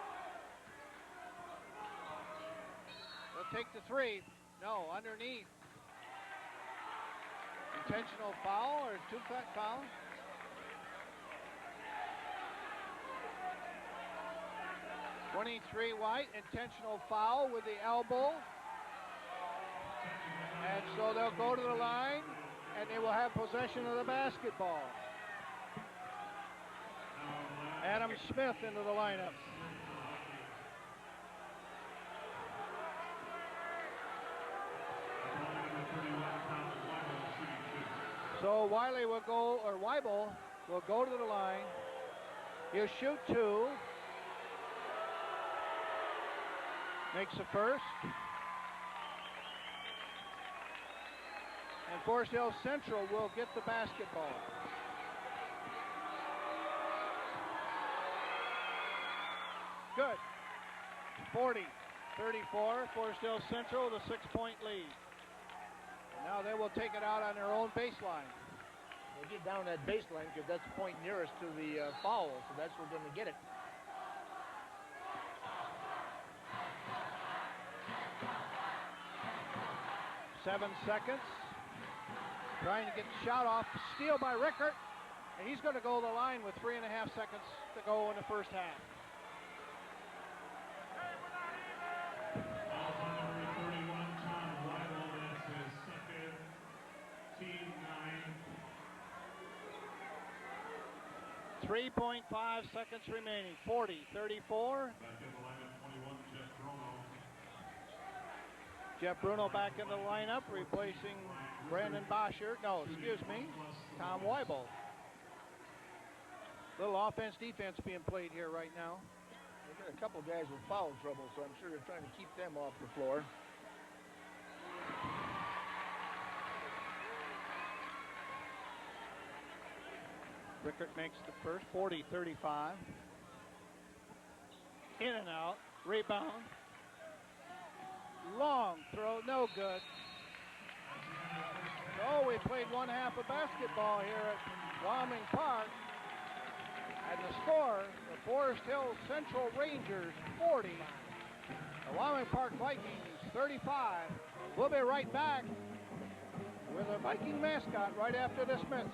They'll take the 3. No, underneath. Intentional foul or 2-cut foul? .23 White, intentional foul with the elbow. And so they'll go to the line, and they will have possession of the basketball. Adam Smith into the lineup. So Wiley will go, or Weibel will go to the line. He'll shoot 2. Makes the first. And Forest Hill Central will get the basketball. Good. 40-34, Forest Hill Central, the 6-point lead. And now they will take it out on their own baseline. They'll get down that baseline because that's the point nearest to the foul, so that's where they're going to get it. Seven seconds. Trying to get the shot off. Steal by Rickert. And he's going to go to the line with 3.5 seconds to go in the first half. Number 31, Tom Weibel, that's his second, team 9. 3.5 seconds remaining. 40-34. Back in the lineup, 21, Jeff Bruno. Jeff Bruno back in the lineup, replacing Brandon Boschert. No, excuse me, Tom Weibel. Little offense-defense being played here right now. They've got a couple guys with foul trouble, so I'm sure they're trying to keep them off the floor. Rickert makes the first, 40-35. In and out, rebound. Long throw, no good. So we played 1 half of basketball here at Wyoming Park. And the score, the Forest Hill Central Rangers 40, the Wyoming Park Vikings 35. We'll be right back with a Viking mascot right after this message.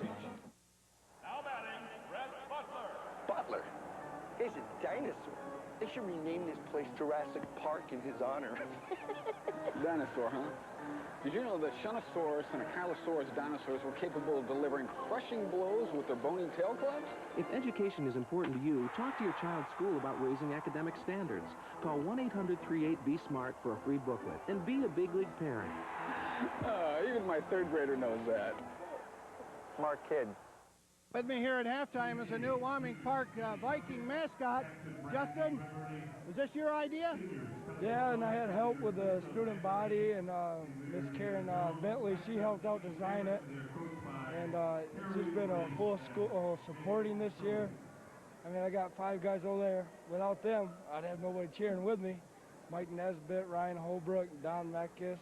Now batting, Brett Butler. Butler? He's a dinosaur. They should rename this place Jurassic Park in his honor. Dinosaur, huh? Did you know that Shunosaurus and Ankylosaurus dinosaurs were capable of delivering crushing blows with their bony tail clubs? If education is important to you, talk to your child's school about raising academic standards. Call 1-800-38-BE-SMART for a free booklet. And be a big league parent. Even my 3rd grader knows that. Smart kid. With me here at halftime is a new Wyoming Park Viking mascot. Justin, was this your idea? Yeah, and I had help with the student body, and Miss Karen Bentley, she helped out design it. And it's just been a full school supporting this year. I mean, I got 5 guys over there. Without them, I'd have nobody cheering with me. Mike Nesbitt, Ryan Holbrook, Don Meckes,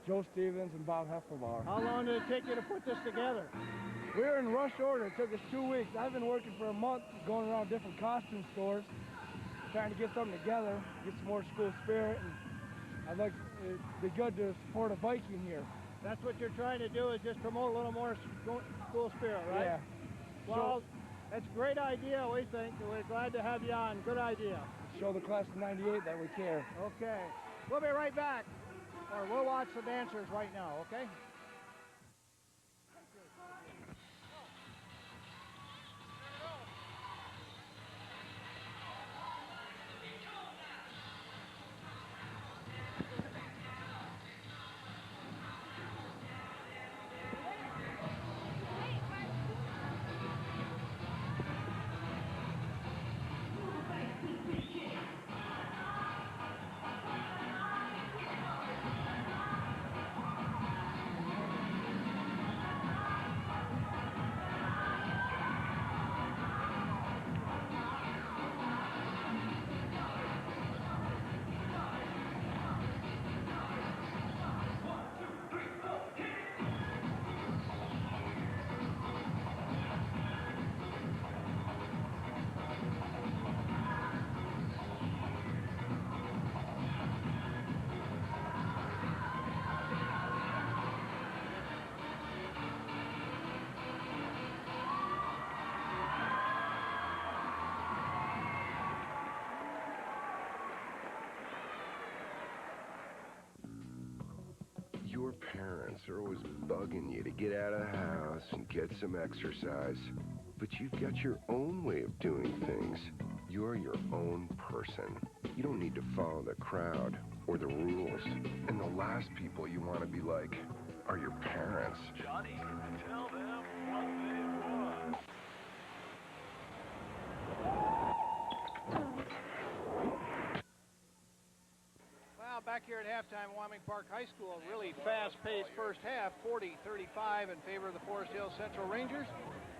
Joe Stevens, and Bob Heffelbauer. How long did it take you to put this together? We were in rush order. It took us 2 weeks. I've been working for a month going around different costume stores, trying to get something together, get some more school spirit, and I'd like it'd be good to support a Viking here. That's what you're trying to do, is just promote a little more school spirit, right? Yeah. Well, that's a great idea, we think. We're glad to have you on. Good idea. Show the class of '98 that we care. Okay. We'll be right back, or we'll watch the dancers right now, okay? Your parents are always bugging you to get out of the house and get some exercise. But you've got your own way of doing things. You're your own person. You don't need to follow the crowd or the rules. And the last people you want to be like are your parents. Johnny, tell them what they want. Well, back here at halftime, Wyoming Park High School, really fast-paced first half, 40-35 in favor of the Forest Hill Central Rangers.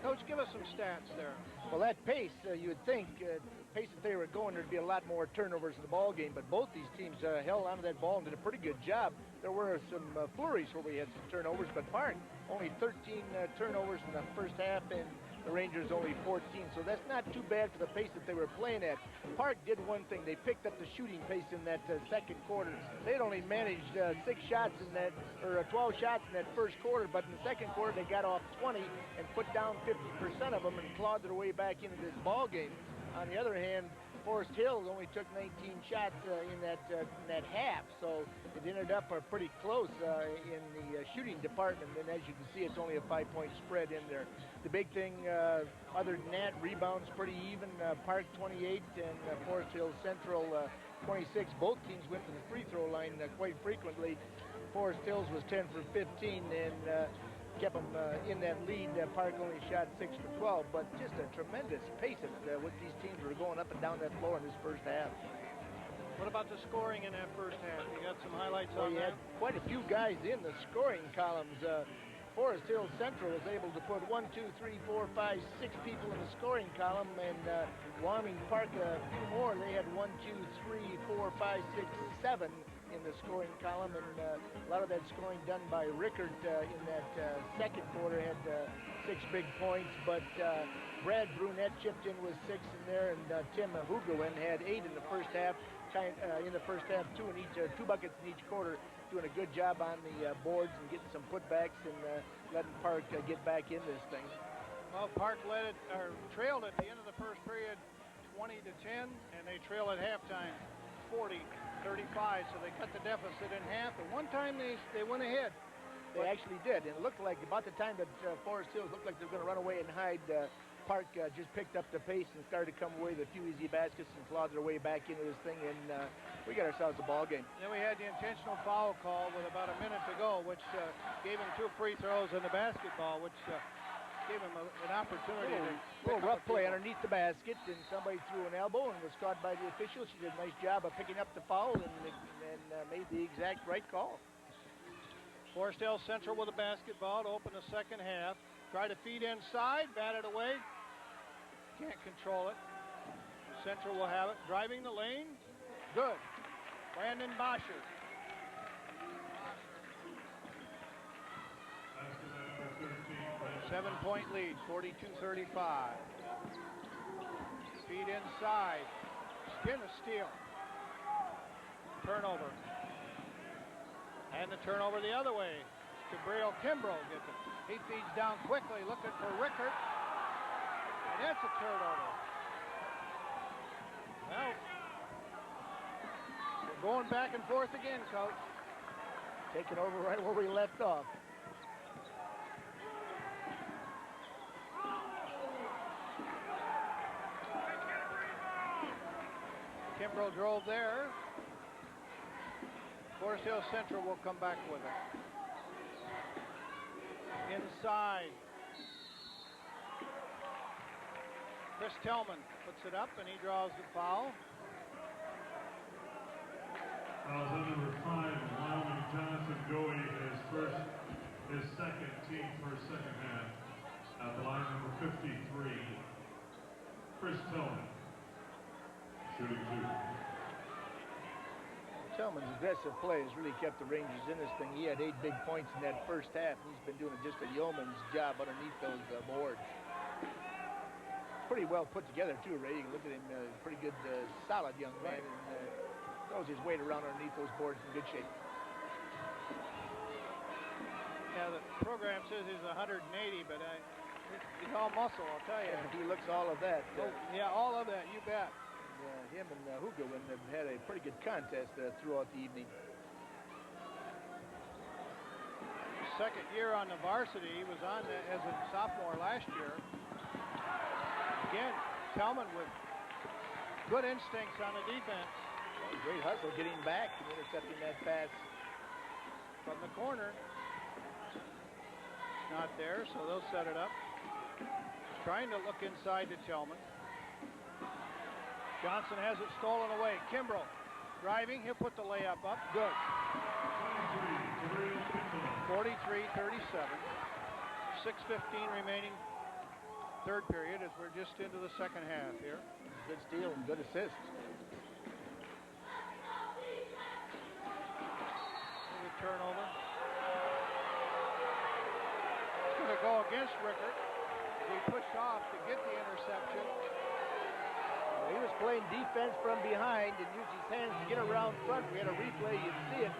Coach, give us some stats there. Well, that pace, you would think, the pace that they were going, there'd be a lot more turnovers in the ball game, but both these teams held onto that ball and did a pretty good job. There were some flurries where we had some turnovers, but Park only 13 turnovers in the first half, and the Rangers only 14, so that's not too bad for the pace that they were playing at. Park did one thing. They picked up the shooting pace in that second quarter. They'd only managed 6 shots in that, or 12 shots in that first quarter, but in the second quarter they got off 20 and put down 50% of them and clawed their way back into this ball game. On the other hand, Forest Hill only took 19 shots in that half, so it ended up pretty close in the shooting department. And as you can see, it's only a 5-point spread in there. The big thing, other than that, rebounds pretty even. Park 28 and Forest Hill Central 26. Both teams went to the free throw line quite frequently. Forest Hills was 10 for 15 and kept them in that lead. Park only shot 6 for 12, but just a tremendous pace at what these teams were going up and down that floor in this first half. What about the scoring in that first half? You got some highlights Well, on you that? had quite a few guys in the scoring columns. Forest Hill Central was able to put 1, 2, 3, 4, 5, 6 people in the scoring column, and Wyoming Park a few more. They had 1, 2, 3, 4, 5, 6, 7 in the scoring column, and a lot of that scoring done by Rickert in that second quarter. Had 6 big points, but Brad Brunette chipped in with 6 in there, and Tim Hugelin had 8 in the first half. In the first half, 2 buckets in each quarter, doing a good job on the boards and getting some putbacks and letting Park get back in this thing. Well, Park trailed at the end of the first period 20-10, and they trail at halftime 40-35, so they cut the deficit in half. And one time they went ahead. They actually did, and it looked like about the time that Forest Hills looked like they were going to run away and hide, Park just picked up the pace and started to come away with a few easy baskets and clawed their way back into this thing, and we got ourselves a ball game. Then we had the intentional foul call with about a minute to go, which gave him 2 free throws in the basketball, which gave him an opportunity to little pick up rough a play field. underneath the basket, and somebody threw an elbow and was caught by the official. She did a nice job of picking up the foul and made the exact right call. Forestdale Central with a basketball to open the second half. Try to feed inside, batted away. Can't control it. Central will have it. Driving the lane. Good. Brandon Bosher. Basket number 13. 7-point lead, 42-35. Feed inside. Skin a steal. Turnover. And the turnover the other way. Gabriel Kimbrough gets it. He feeds down quickly, looking for Rickert. And that's a turnover. Well, we're going back and forth again, Coach. Taking over right where we left off. Kimbrough drove there. Forest Hill Central will come back with it. Inside. Chris Tellman puts it up and he draws the foul. Fouls on number 5, Wyoming Jonathan Goey, his second, team first, second half. At the line number 53, Chris Tillman, shooting 2. Tillman's aggressive play has really kept the Rangers in this thing. He had 8 big points in that first half. He's been doing just a yeoman's job underneath those boards. Pretty well put together too, Ray. You can look at him, pretty good, solid young man, and throws his weight around underneath those boards in good shape. Yeah, the program says he's 180, but he's all muscle, I'll tell you. He looks all of that. Yeah, all of that, you bet. Him and Hugoin have had a pretty good contest throughout the evening. Second year on the varsity. He was on as a sophomore last year. Again, Tellman with good instincts on the defense. Great hustle getting back and intercepting that pass from the corner. Not there, so they'll set it up. Trying to look inside to Tellman. Johnson has it stolen away. Kimbrough driving. He'll put the layup up. Good. 43-37. 6:15 remaining third period as we're just into the second half here. Good steal and good assist. The turnover. It's going to go against Rickert. He pushed off to get the interception. He was playing defense from behind and used his hands to get around front. We had a replay, you'd see it.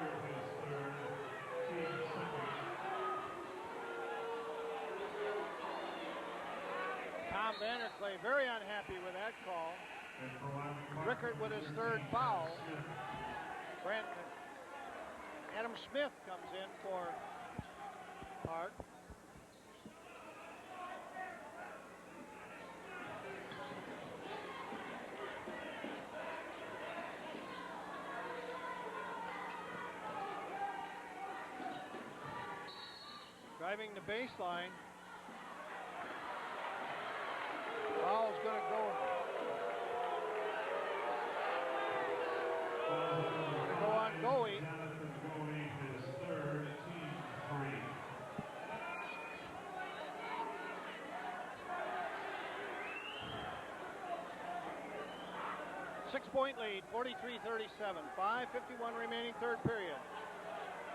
Tom Vanderclay very unhappy with that call. Rickert with his third foul. Adam Smith comes in for Park. Driving the baseline. Foul's going to go. On Goey. Jonathan Goey, his third, team 3. Six-point lead, 43-37. 5:51 remaining third period.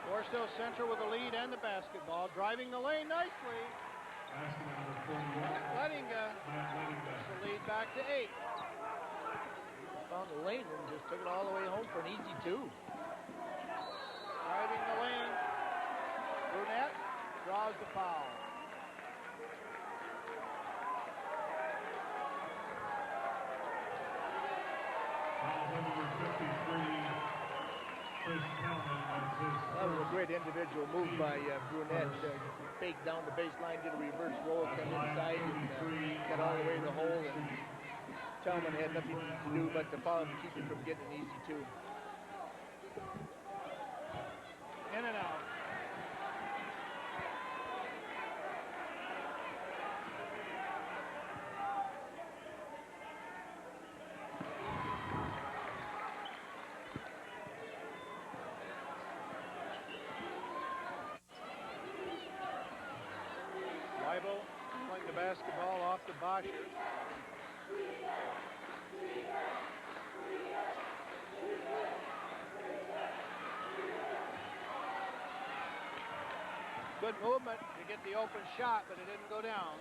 Forest Hill Central with the lead and the basketball. Driving the lane nicely. Basket number 41. Letting the lead back to 8. Found the lane and just took it all the way home for an easy 2. Driving the lane. Brunette draws the foul. Foul number 53. Chris Tellman. That was a great individual move by Brunette. Faked down the baseline, did a reverse roll, come inside, and got all the way to the hole. And Tellman had nothing to do but to foul him to keep him from getting an easy 2. In and out. basketball off to Bosher. Good movement to get the open shot, but it didn't go down.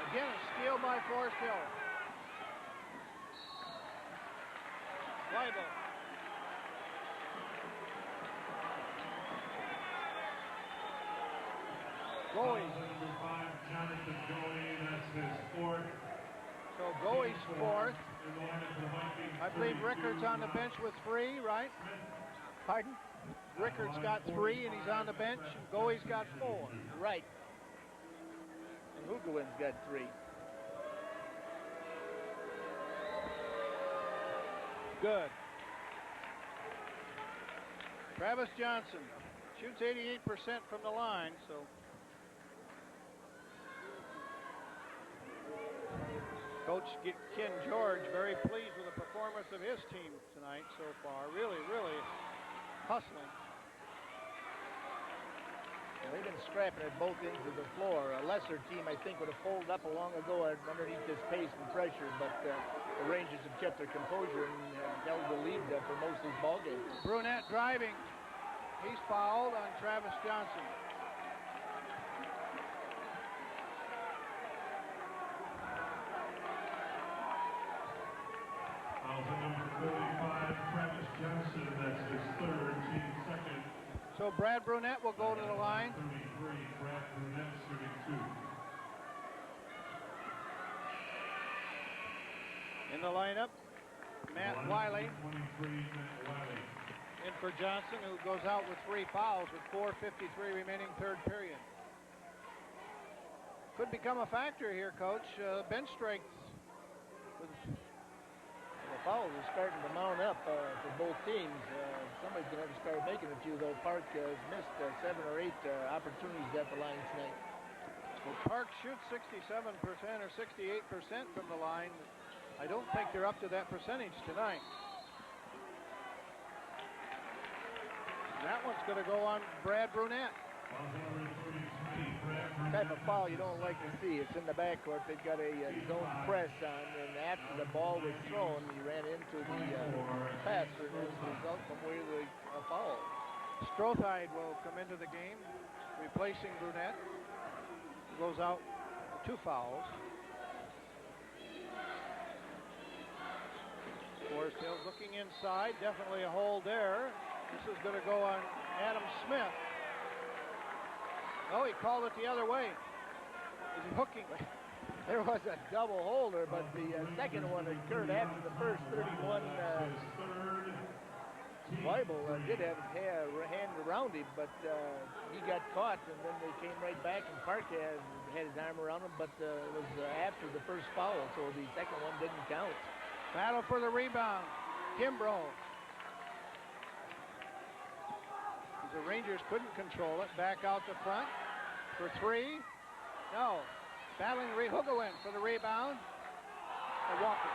Again, a steal by Forest Hill. Weibel. Goey. Number 5, Jonathan Goey, that's his fourth. So Goey's fourth. In the lineup for the Vikings, I believe Rickard's on the bench with 3, right? Pardon? Rickard's got 3 and he's on the bench. Goey's got 4. Right. And Hugoin's got 3. Good. Travis Johnson shoots 88% from the line, so. Coach Ken George very pleased with the performance of his team tonight so far. Really, really hustling. Well, they've been scrapping at both ends of the floor. A lesser team, I think, would have folded up a long ago underneath this pace and pressure, but the Rangers have kept their composure and held the lead for most of these ball games. Brunette driving. He's fouled on Travis Johnson. Fouls on number 45, Travis Johnson, that's his third, team second. So Brad Brunette will go to the line. 33, Brad Brunette shooting 2. In the lineup, Matt Wiley. 23, Matt Wiley. In for Johnson, who goes out with 3 fouls with 4:53 remaining third period. Could become a factor here, Coach. Bench strength. The fouls are starting to mount up for both teams. Somebody's going to have to start making a few, though. Park has missed 7 or 8 opportunities at the line tonight. Well, Park shoots 67% or 68% from the line. I don't think they're up to that percentage tonight. That one's going to go on Brad Brunette. The type of foul you don't like to see. It's in the backcourt. They've got a zone press on, and after the ball was thrown, he ran into the passer, and as a result, from where the foul. Strothide will come into the game, replacing Brunette. Goes out 2 fouls. Forest Hills looking inside. Definitely a hold there. This is going to go on Adam Smith. Oh, he called it the other way. Is he hooking? There was a double holder, but the second one occurred after the first 31. Weibel did have his hand around him, but he got caught, and then they came right back, and Park had his arm around him, but it was after the first foul, so the second one didn't count. Battle for the rebound. Kimbrough. The Rangers couldn't control it. Back out the front for 3. No. Battling Hugoin for the rebound. And Walker.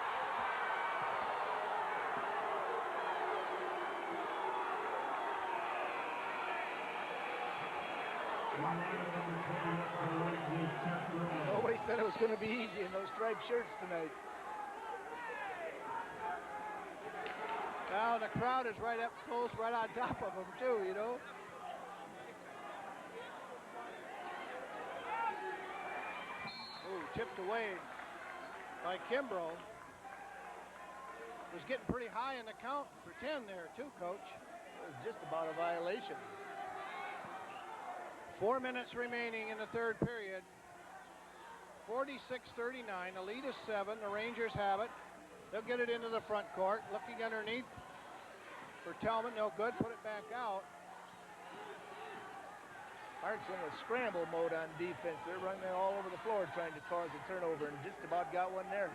Nobody said it was going to be easy in those striped shirts tonight. Now the crowd is right up close, right on top of them too, you know. Ooh, tipped away by Kimbrough. Was getting pretty high in the count for 10 there too, Coach. It was just about a violation. 4 minutes remaining in the third period. 46-39, the lead is 7. The Rangers have it. They'll get it into the front court. Looking underneath for Tellman. No good. Put it back out. Hart's in a scramble mode on defense. They're running all over the floor trying to cause a turnover, and just about got one there.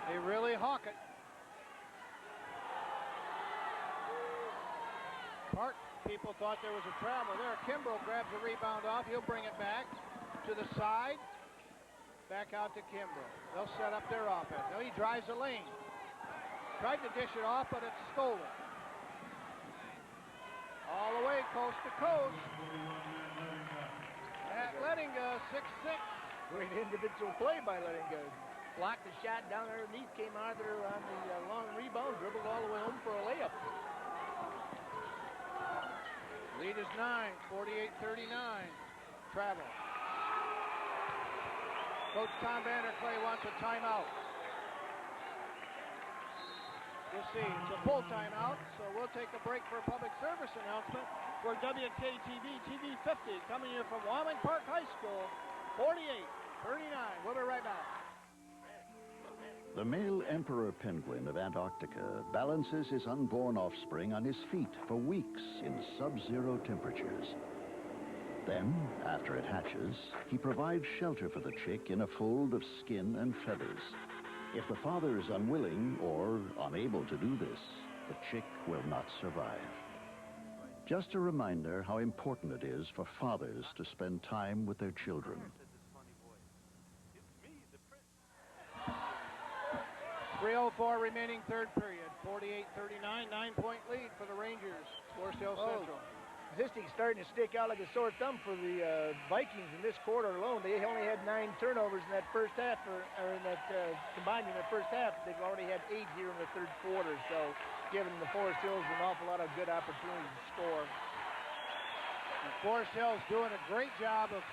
They really hawk it. Park people thought there was a travel there. Kimbrough grabs the rebound off. He'll bring it back to the side. Back out to Kimbrough. They'll set up their offense. Now he drives the lane. Tried to dish it off, but it's stolen. All the way coast to coast. Matt Lettinga, 6'6". Great individual play by Lettinga. Blocked the shot down underneath, came out there on the long rebound, dribbled all the way home for a layup. Lead is 9, 48-39. Travel. Coach Tom Vanderklay wants a timeout. We'll see. It's a full timeout, so we'll take a break for a public service announcement for WKTV TV 50 coming in from Wyoming Park High School, 48-39. We'll be right back. The male emperor penguin of Antarctica balances his unborn offspring on his feet for weeks in sub-zero temperatures. Then, after it hatches, he provides shelter for the chick in a fold of skin and feathers. If the father is unwilling or unable to do this, the chick will not survive. Just a reminder how important it is for fathers to spend time with their children. 3:04 remaining third period. 48-39, 9-point lead for the Rangers. Forest Hill Central. Statistics starting to stick out like a sore thumb for the Vikings in this quarter alone. They only had 9 turnovers in that first half, or in that combined in the first half. They've already had 8 here in the third quarter. So, giving the Forest Hills an awful lot of good opportunities to score. And Forest Hills doing a great job of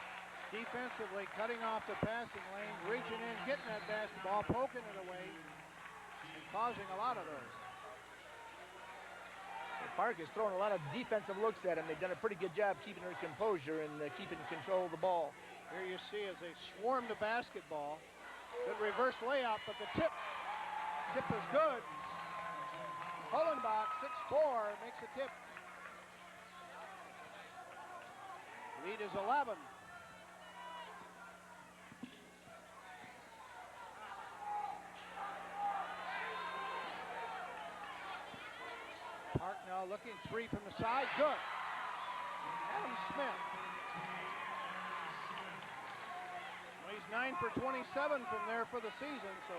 defensively cutting off the passing lane, reaching in, getting that basketball, poking it away, and causing a lot of those. Park has thrown a lot of defensive looks at him. They've done a pretty good job keeping their composure and keeping control of the ball. Here you see as they swarm the basketball. Good reverse layup, but the tip is good. Hollenbach, 6'4", makes a tip. Lead is 11. Park now looking, 3 from the side, good. Adam Smith. Well, he's 9 for 27 from there for the season, so.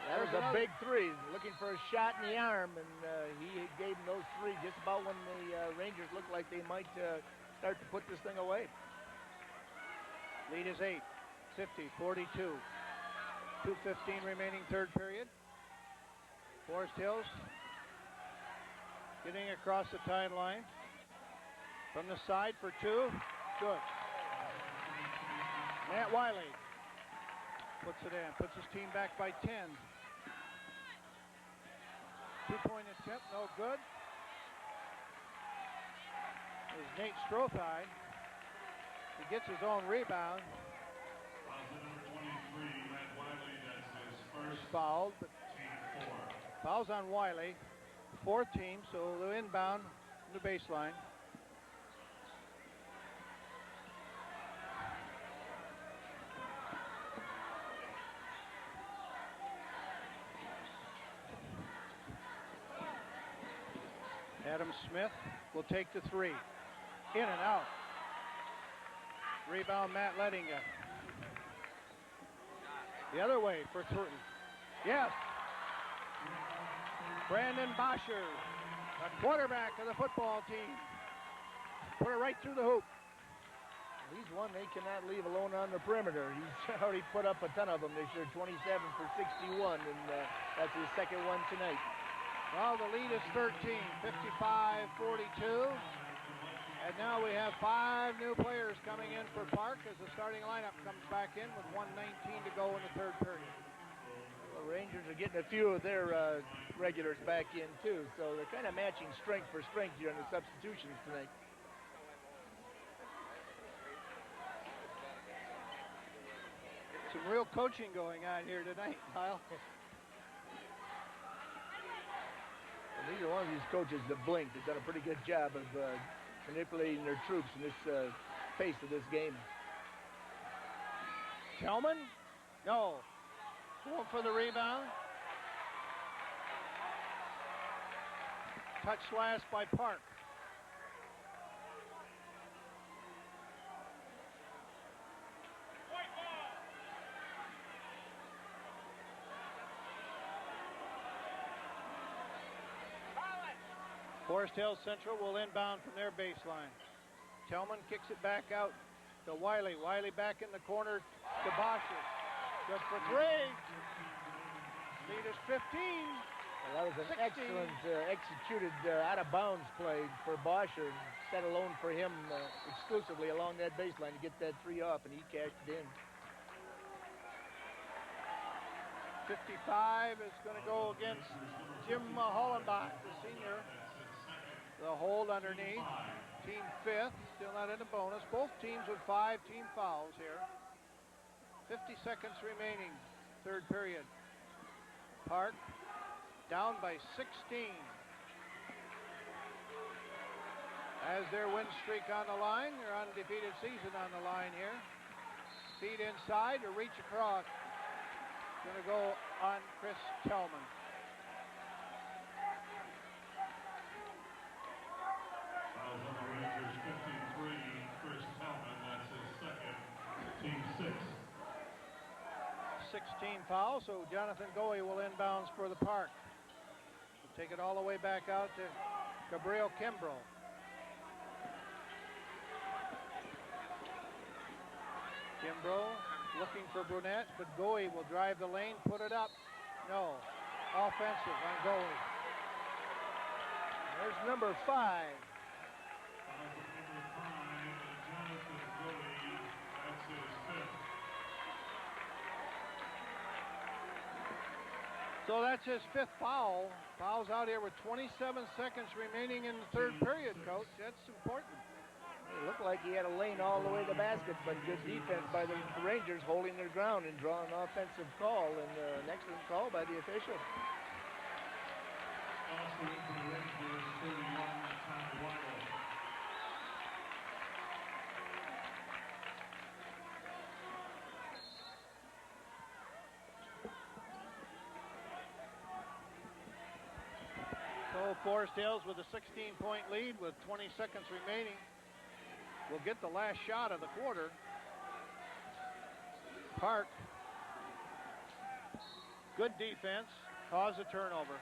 That was a big 3, looking for a shot in the arm, and he gave them those 3 just about when the Rangers looked like they might start to put this thing away. Lead is 8, 50-42. 2:15 remaining third period. Forest Hills getting across the timeline. From the side for 2. Good. Matt Wiley puts it in. Puts his team back by 10. 2-point attempt, no good. Is Nate Strothai. He gets his own rebound. He's fouled, but fouls on Wiley. 4th team, so they'll inbound the baseline. Adam Smith will take the 3. In and out. Rebound, Matt Lettinga. The other way for 3. Yes. Brandon Bosher, the quarterback of the football team. Put it right through the hoop. He's one they cannot leave alone on the perimeter. He's already put up a ton of them this year, 27 for 61, and that's his second one tonight. Well, the lead is 13, 55-42. And now we have 5 new players coming in for Park as the starting lineup comes back in with 1:19 to go in the third period. The Rangers are getting a few of their regulars back in too, so they're kind of matching strength for strength here on the substitutions tonight. Some real coaching going on here tonight, Kyle. Neither one of these coaches that blinked has done a pretty good job of manipulating their troops in this pace of this game. Tillman? No. Going for the rebound. Touch last by Park. Forest Hill Central will inbound from their baseline. Tillman kicks it back out to Wiley. Wiley back in the corner to Bosher. Good for three. Lead is 15. Well, that was an 16. excellent executed out-of-bounds play for Bosher, set alone for him exclusively along that baseline to get that three off, and he cashed it in. 55 is going to go against Jim Hollenbach, the senior. The hold underneath. Team fifth, still not in the bonus. Both teams with 5 team fouls here. 50 seconds remaining, third period. Park down by 16. As their win streak on the line, their undefeated season on the line here. Feed inside to reach across. Going to go on Chris Tellman. Fouls on the Rangers, 53, Chris Tellman, that's his second, team 6. 16 fouls, so Jonathan Goey will inbounds for the Park. We'll take it all the way back out to Gabriel Kimbrough. Kimbrough looking for Brunette, but Goey will drive the lane, put it up. No. Offensive on Goey. There's number 5. Jonathan Goey, that's his 5th. So that's his 5th foul. Foul's out here with 27 seconds remaining in the third period, Coach. That's important. It looked like he had a lane all the way to the basket, but good defense by the Rangers holding their ground and drawing an offensive call, and an excellent call by the official. Also in for the Rangers, 31, Tom Weigel. So Forest Hills with a 16-point lead with 20 seconds remaining. Will get the last shot of the quarter. Park, good defense, caused a turnover.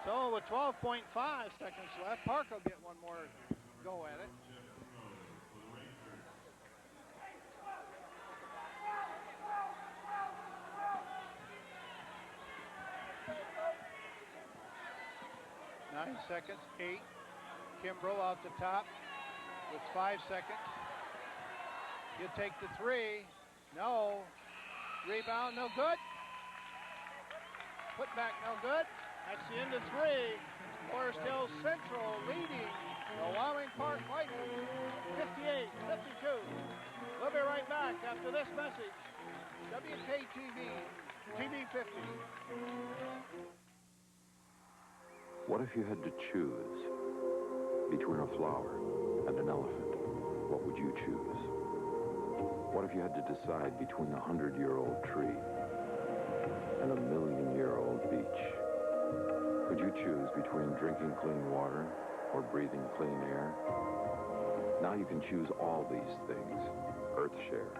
So with 12.5 seconds left, Park will get one more go at it. Nine seconds, 8. Kimbrough out the top with 5 seconds. You take the 3. No. Rebound, no good. Put back, no good. That's the end of 3. Forest Hills Central leading the Wyoming Park Vikings 58-52. We'll be right back after this message. WKTV, TV 50. What if you had to choose between a flower and an elephant? What would you choose? What if you had to decide between a 100-year-old tree and a 1,000,000-year-old beach? Could you choose between drinking clean water or breathing clean air? Now you can choose all these things. EarthShare,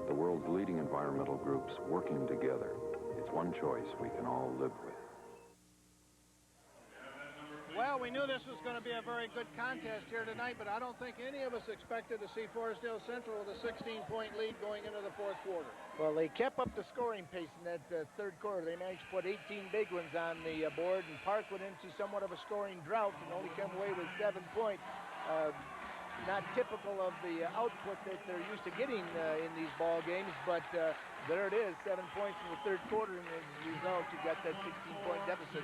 the world's leading environmental groups working together. It's one choice we can all live with. Well, we knew this was going to be a very good contest here tonight, but I don't think any of us expected to see Forest Hills Central with a 16-point lead going into the fourth quarter. Well, they kept up the scoring pace in that third quarter. They managed to put 18 big ones on the board, and Park went into somewhat of a scoring drought and only come away with 7 points. Not typical of the output that they're used to getting in these ball games, but there it is, 7 points in the third quarter, and as a result, you got that 16-point deficit.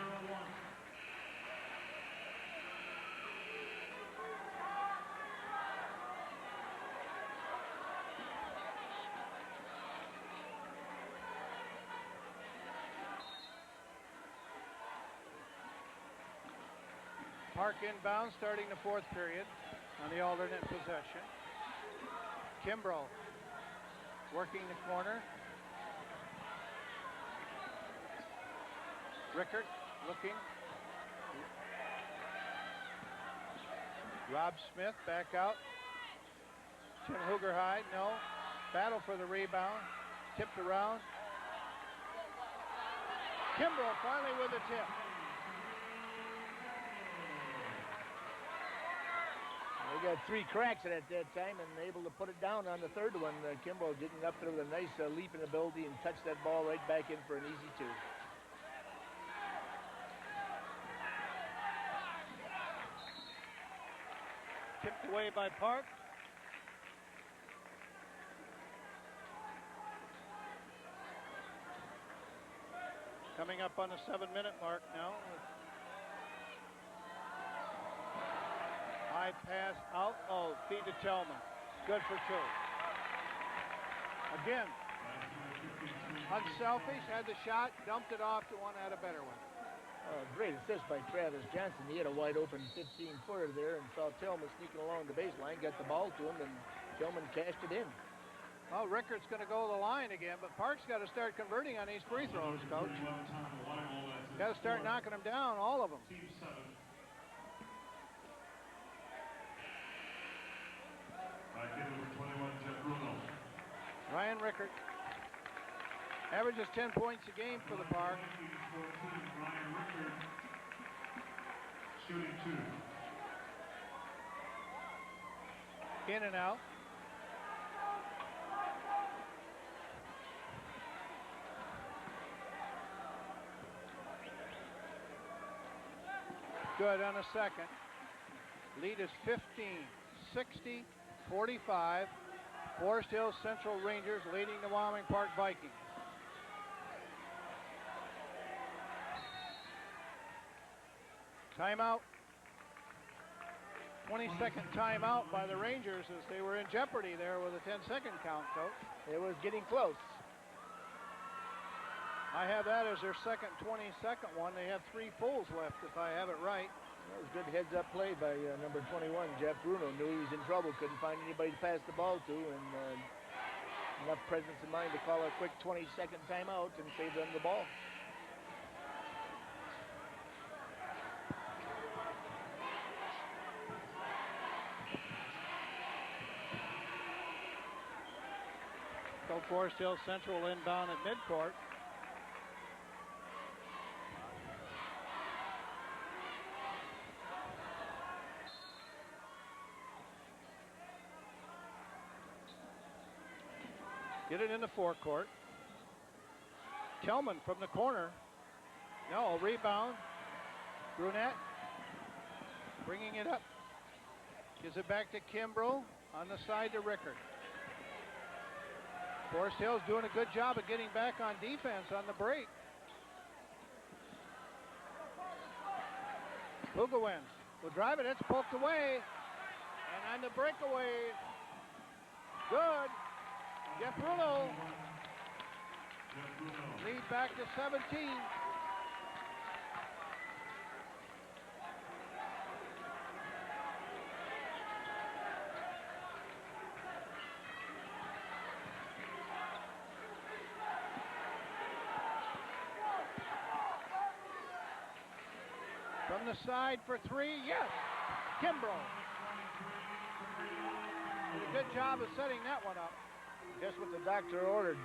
Park inbound starting the fourth period on the alternate possession. Kimbrough working the corner. Rickert looking. Rob Smith back out. Tim Hoogerhide, no. Battle for the rebound. Tipped around. Kimbrough finally with a tip. They got 3 cracks at it that time and able to put it down on the third one. Kimball getting up there with a nice leaping ability and touched that ball right back in for an easy 2. Tipped away by Park. Coming up on the 7-minute mark now. High pass out. Oh, feed to Tillman. Good for 2. Again, unselfish, had the shot, dumped it off to one, had a better one. Great assist by Travis Johnson. He had a wide open 15-footer there and saw Tillman sneaking along the baseline, got the ball to him, and Tillman cashed it in. Well, Rickard's going to go to the line again, but Park's got to start converting on these free throws, Coach. Got to start knocking them down, all of them. Ryan Rickard averages 10 points a game for the Park. Shooting 2. In and out. Good on a second. Lead is 15, 60, 45. Forest Hills Central Rangers leading the Wyoming Park Vikings. Timeout. 20-second timeout by the Rangers as they were in jeopardy there with a 10-second count, Coach. It was getting close. I have that as their second 20-second one. They have 3 fulls left, if I have it right. That was good heads-up play by number 21. Jeff Bruno knew he was in trouble, couldn't find anybody to pass the ball to, and enough presence in mind to call a quick 20-second timeout and save them the ball. Forest Hills Central inbound at midcourt. Get it in the forecourt. Tillman from the corner. No, rebound. Brunette bringing it up. Gives it back to Kimbrough on the side to Rickard. Forest Hills doing a good job of getting back on defense on the break. Pugawens will drive it. It's poked away. And on the breakaway, good. Jeff Bruno lead back to 17. From the side for 3, yes, Kimbrough. Did a good job of setting that one up. Just what the doctor ordered.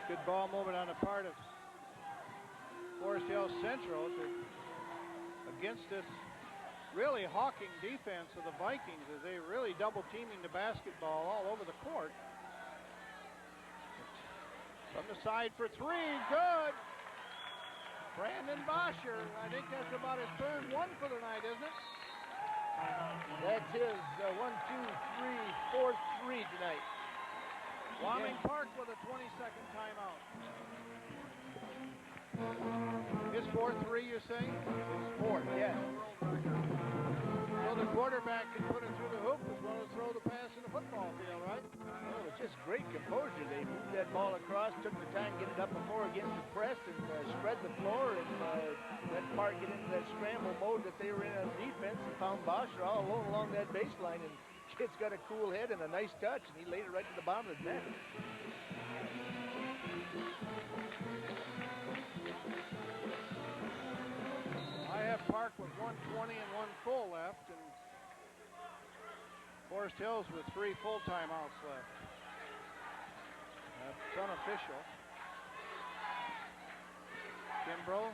Good ball movement on the part of Forest Hills Central against this really hawking defense of the Vikings as they really double teaming the basketball all over the court. From the side for 3, good. Brandon Bosher, I think that's about his third one for the night, isn't it? That's his 1, 2, 3, 4th 3 tonight. Wyoming Park with a 20-second timeout. His 4th 3, you're saying? His 4th, yeah. So the quarterback can put it through the hoop as well as throw the pass in the football field, right? Well, it was just great composure. They moved that ball across, took the time, get it up before against the press, and spread the floor, and let Park get into that scramble mode that they were in on defense, and found Bosher all alone along that baseline, and kid's got a cool head and a nice touch, and he laid it right to the bottom of the net. I have Park with 1:20 and 1 full left, and Forest Hills with 3 full timeouts left. That's unofficial. Kimbrough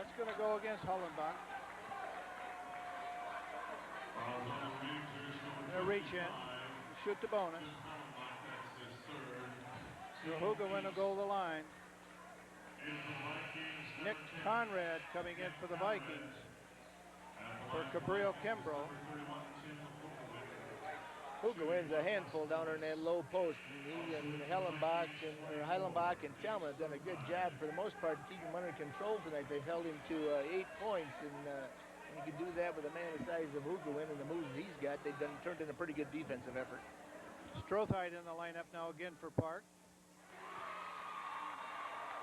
That's going to go against Hollenbach. They'll reach in, shoot the bonus. So Hugawin will go to the line. Nick Conrad coming in for the Vikings. For Cabrillo Kimbrough. Hugawin's a handful down there in that low post. And he and Heilenbach and Thelma have done a good job for the most part to keep him under control tonight. They've held him to 8 points, and when you can do that with a man the size of Hugawin and the moves he's got, they've turned in a pretty good defensive effort. Strothide in the lineup now again for Park.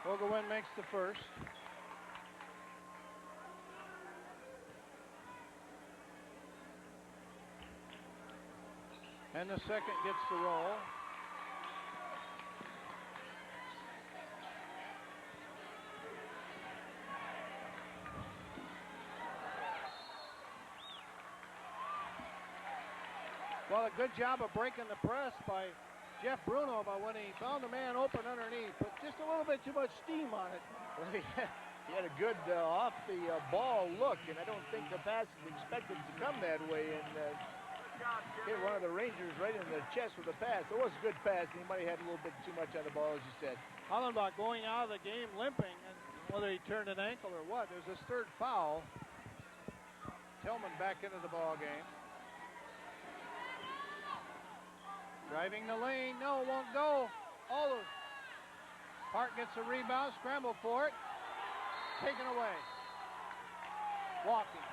Hugawin makes the first. And the second gets the roll. Well, a good job of breaking the press by Jeff Bruno, but when he found the man open underneath, put just a little bit too much steam on it. Well, he had a good off-the-ball look, and I don't think the pass is expected to come that way. And hit one of the Rangers right in the chest with a pass. It was a good pass, and he might have had a little bit too much on the ball, as you said. Hollenbach going out of the game limping, and whether he turned an ankle or what, there's his third foul. Tillman back into the ball game. Driving the lane, no, won't go. Park gets a rebound, scramble for it. Taken away. Walking.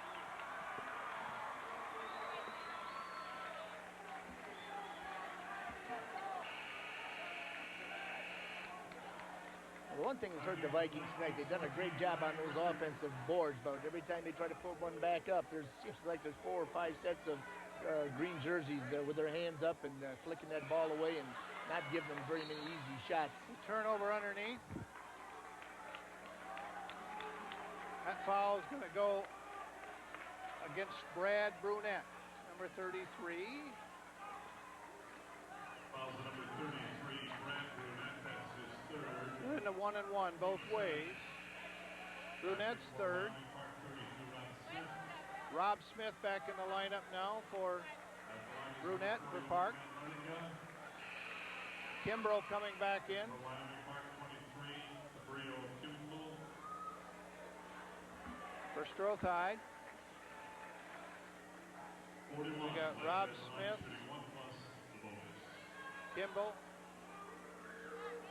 The one thing that's hurt the Vikings tonight, they've done a great job on those offensive boards, but every time they try to put one back up, seems like there's 4 or 5 sets of green jerseys with their hands up and flicking that ball away and not giving them very many easy shots. Turnover underneath. That foul is going to go against Brad Brunette, number 33. Fouls number 33, Brad Brunette, that's his third. In the 1-and-1 both ways. Brunette's third. Rob Smith back in the lineup now for Brunette for Park. Kimbrough coming back in. For Strothide. We got Rob Smith, Kimball,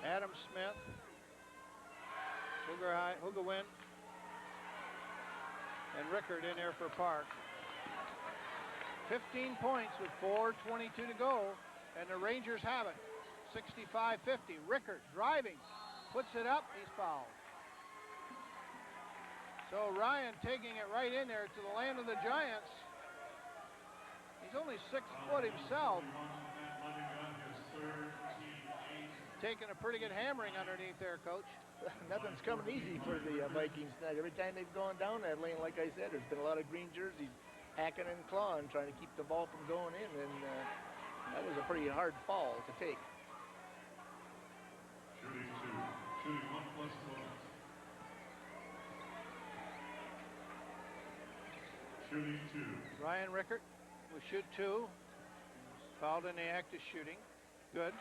Adam Smith, Hugawin, and Rickard in there for Park. 15 points with 4:22 to go, and the Rangers have it. 65-50. Rickard driving, puts it up, he's fouled. So Ryan taking it right in there to the land of the Giants. He's only 6 foot himself. Taking a pretty good hammering underneath there, Coach. Nothing's coming easy for the Vikings tonight. Every time they've gone down that lane, like I said, there's been a lot of green jerseys hacking and clawing, trying to keep the ball from going in, and that was a pretty hard fall to take. Shooting 2. Shooting 1 plus bonus. Shooting 2. Ryan Rickard will shoot 2. Fouled in the act of shooting. Good.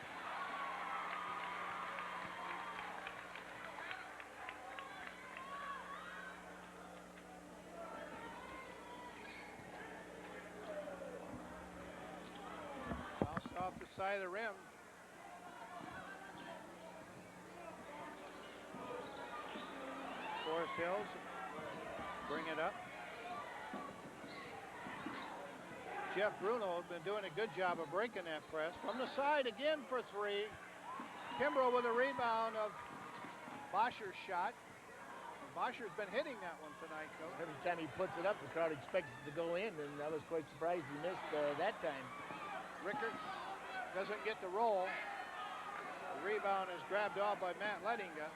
Bounced off the side of the rim. Forest Hills bring it up. Jeff Bruno has been doing a good job of breaking that press. From the side again for 3. Kimbrough with a rebound of Bosher's shot. Bosher's been hitting that one tonight, Coach. Every time he puts it up, the crowd expects it to go in, and I was quite surprised he missed that time. Rickard doesn't get the roll. The rebound is grabbed off by Matt Lettinga.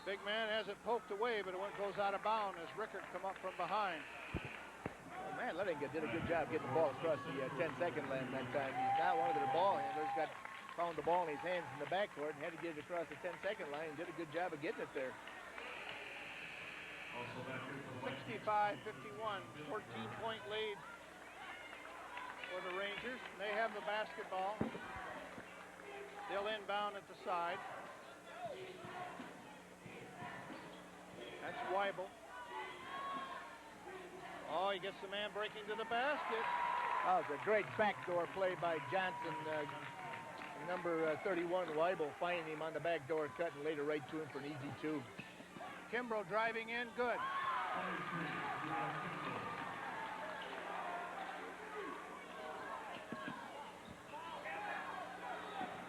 Big man has it poked away, but it goes out of bounds as Rickard come up from behind. Well, man, Lettinga did a good job getting the ball across the 10-second line that time. He's not one of their ball handlers. Got found the ball in his hands in the backcourt and had to get it across the 10-second line and did a good job of getting it there. 65-51, 14-point lead for the Rangers. They have the basketball. They'll inbound at the side. That's Weibel. Oh, he gets the man breaking to the basket. That was a great backdoor play by Johnson. Number 31, Weibel, finding him on the backdoor cut and later right to him for an easy two. Kimbrough driving in, good.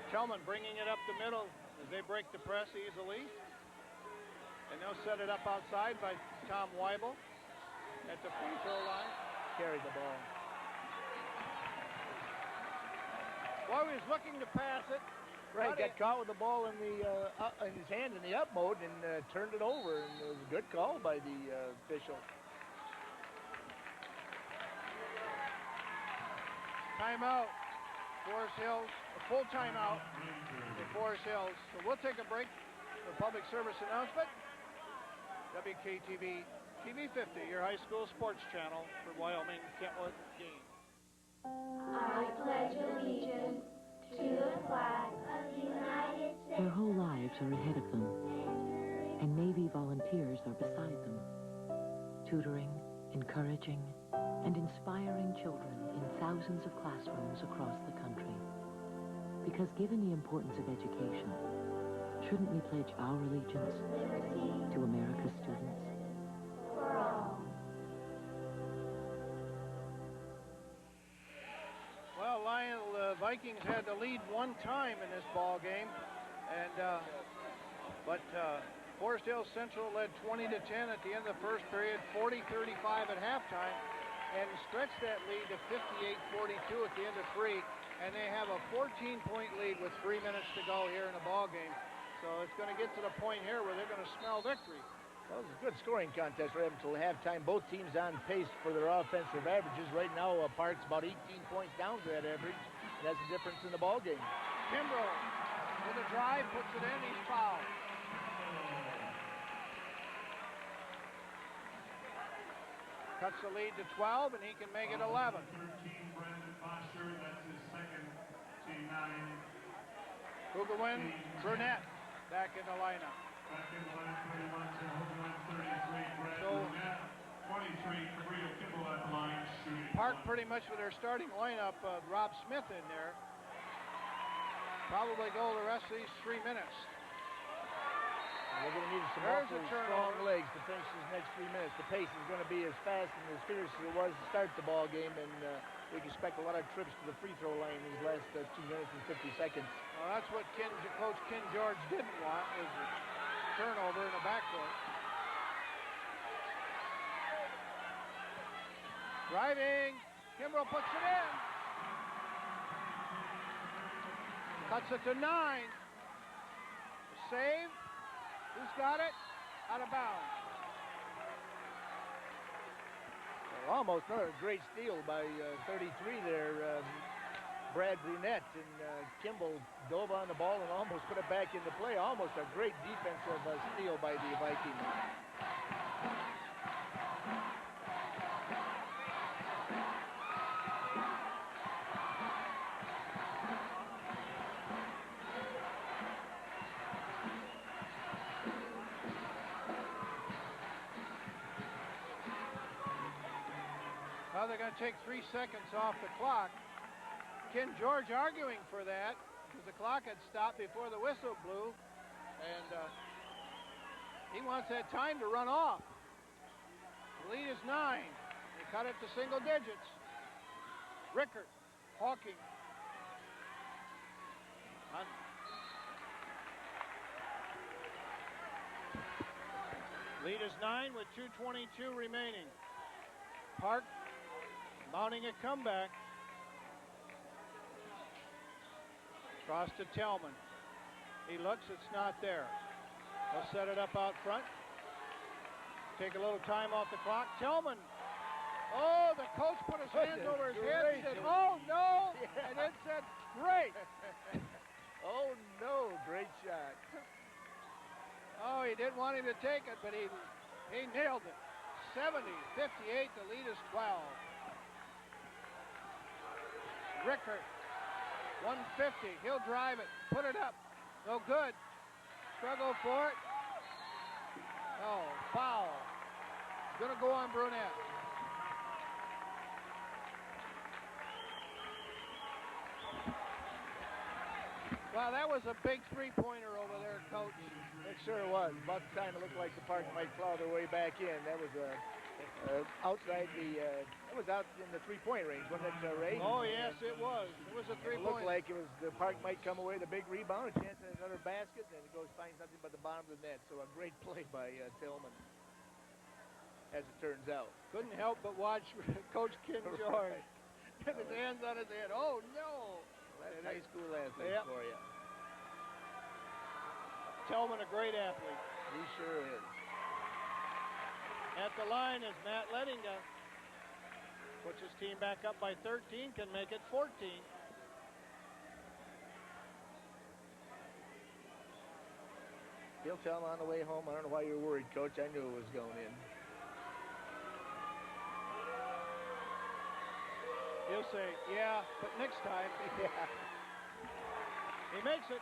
Tillman bringing it up the middle as they break the press easily. And they'll set it up outside by Tom Weibel at the free throw line. Carried the ball. Well, he was looking to pass it. Right, got caught with the ball in his hand in the up mode and turned it over. And it was a good call by the official. Timeout. Forest Hills, a full timeout in Forest Hills. So we'll take a break for public service announcement. WKTV TV 50, your high school sports channel for Wyoming Kentwood games. I pledge allegiance to the flag of the United States. Their whole lives are ahead of them, and Navy volunteers are beside them, tutoring, encouraging, and inspiring children in thousands of classrooms across the country. Because given the importance of education, shouldn't we pledge our allegiance to America's students? For all. Well, Lionel, Vikings had the lead one time in this ball game, and but Forest Hills Central led 20-10 at the end of the first period, 40-35 at halftime, and stretched that lead to 58-42 at the end of three. And they have a 14-point lead with 3 minutes to go here in the ball game. So it's going to get to the point here where they're going to smell victory. Well, it was a good scoring contest right up until halftime. Both teams on pace for their offensive averages. Right now, Park's about 18 points down to that average. And that's the difference in the ball game. Kimbrough with a drive, puts it in, he's fouled. Cuts the lead to 12, and he can make it 11. 13, Brandon Foster, that's his second, team 9. Hugawin, Brunette back in the lineup. Back in the line, 31 to Hugawin, 33, Brad Brunette, 23, Cabrillo Kimball at the line, shooting. Park pretty much with their starting lineup, Rob Smith in there. Probably go the rest of these 3 minutes. They're going to need some awfully strong legs to finish these next 3 minutes. The pace is going to be as fast and as fierce as it was to start the ball game, and we can expect a lot of trips to the free throw line in these last 2 minutes and 50 seconds. Well, that's what Coach Ken George didn't want, was a turnover in the backcourt. Driving, Kimbrough puts it in. Cuts it to 9. Save. Who's got it? Out of bounds. Well, almost another great steal by 33 there, Brad Brunette. And Kimball dove on the ball and almost put it back into play. Almost a great defensive steal by the Vikings. Now they're going to take 3 seconds off the clock. Ken George arguing for that because the clock had stopped before the whistle blew, and he wants that time to run off. The lead is 9. They cut it to single digits. Rickert, Hawking. Lead is 9 with 2:22 remaining. Park mounting a comeback. Cross to Tillman. He looks, it's not there. They'll set it up out front. Take a little time off the clock. Tillman. Oh, the coach put his hands over his head and said, oh no, and then said, great. Oh, no. Great shot. Oh, he didn't want him to take it, but he nailed it. 70-58, the lead is 12. Rickert, 150. He'll drive it, put it up. No good. Struggle for it. Oh, foul. Gonna go on Brunette. Well, that was a big three-pointer over there, Coach. It sure was. About the time it looked like the Park might claw their way back in. That was outside the. It was out in the three-point range, wasn't it, Ray? Oh yes, it was. It was a three-point. It looked like it was the Park might come away with a big rebound, a chance at another basket, and it goes finds nothing but the bottom of the net. So a great play by Tillman, as it turns out. Couldn't help but watch Coach Kim George get his hands on his head. Oh no! That's high school athlete for you. Tillman, a great athlete. He sure is. At the line is Matt Lettinga. Puts his team back up by 13, can make it 14. He'll tell him on the way home, I don't know why you're worried, Coach. I knew it was going in. He'll say, yeah, but next time. Yeah. He makes it.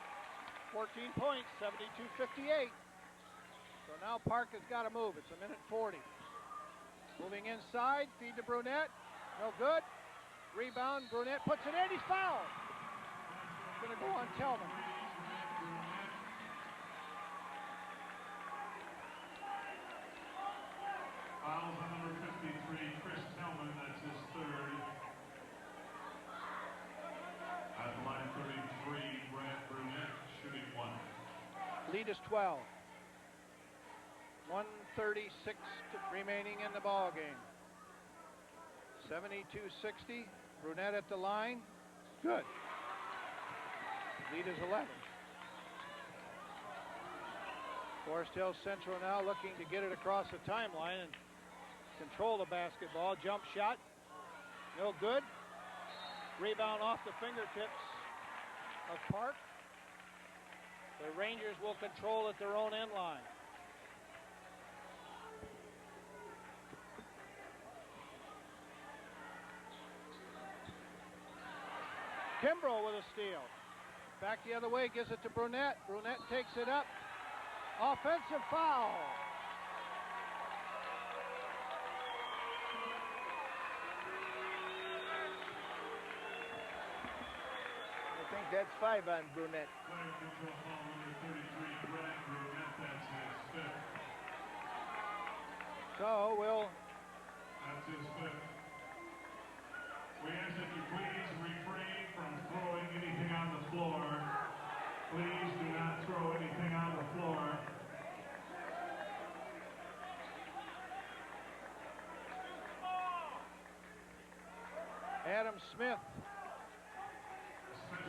14 points, 72-58. So now Park has got to move. It's a minute 40. Moving inside, feed to Brunette. No good. Rebound, Brunette puts it in. He's fouled. It's going to go on Tillman. Fouls on number 53, Chris Tillman. That's his third. At the line 33, Brad Brunette shooting one. Lead is 12. 1:36 remaining in the ball game. 72-60. Brunette at the line. Good. Lead is 11. Forest Hill Central now looking to get it across the timeline and control the basketball. Jump shot. No good. Rebound off the fingertips of Park. The Rangers will control at their own end line. Kimbrough with a steal. Back the other way, gives it to Brunette. Brunette takes it up. Offensive foul. I think that's 5 on Brunette. So we'll. That's his fifth. We ask that you please refrain from throwing anything on the floor. Please do not throw anything on the floor. Adam Smith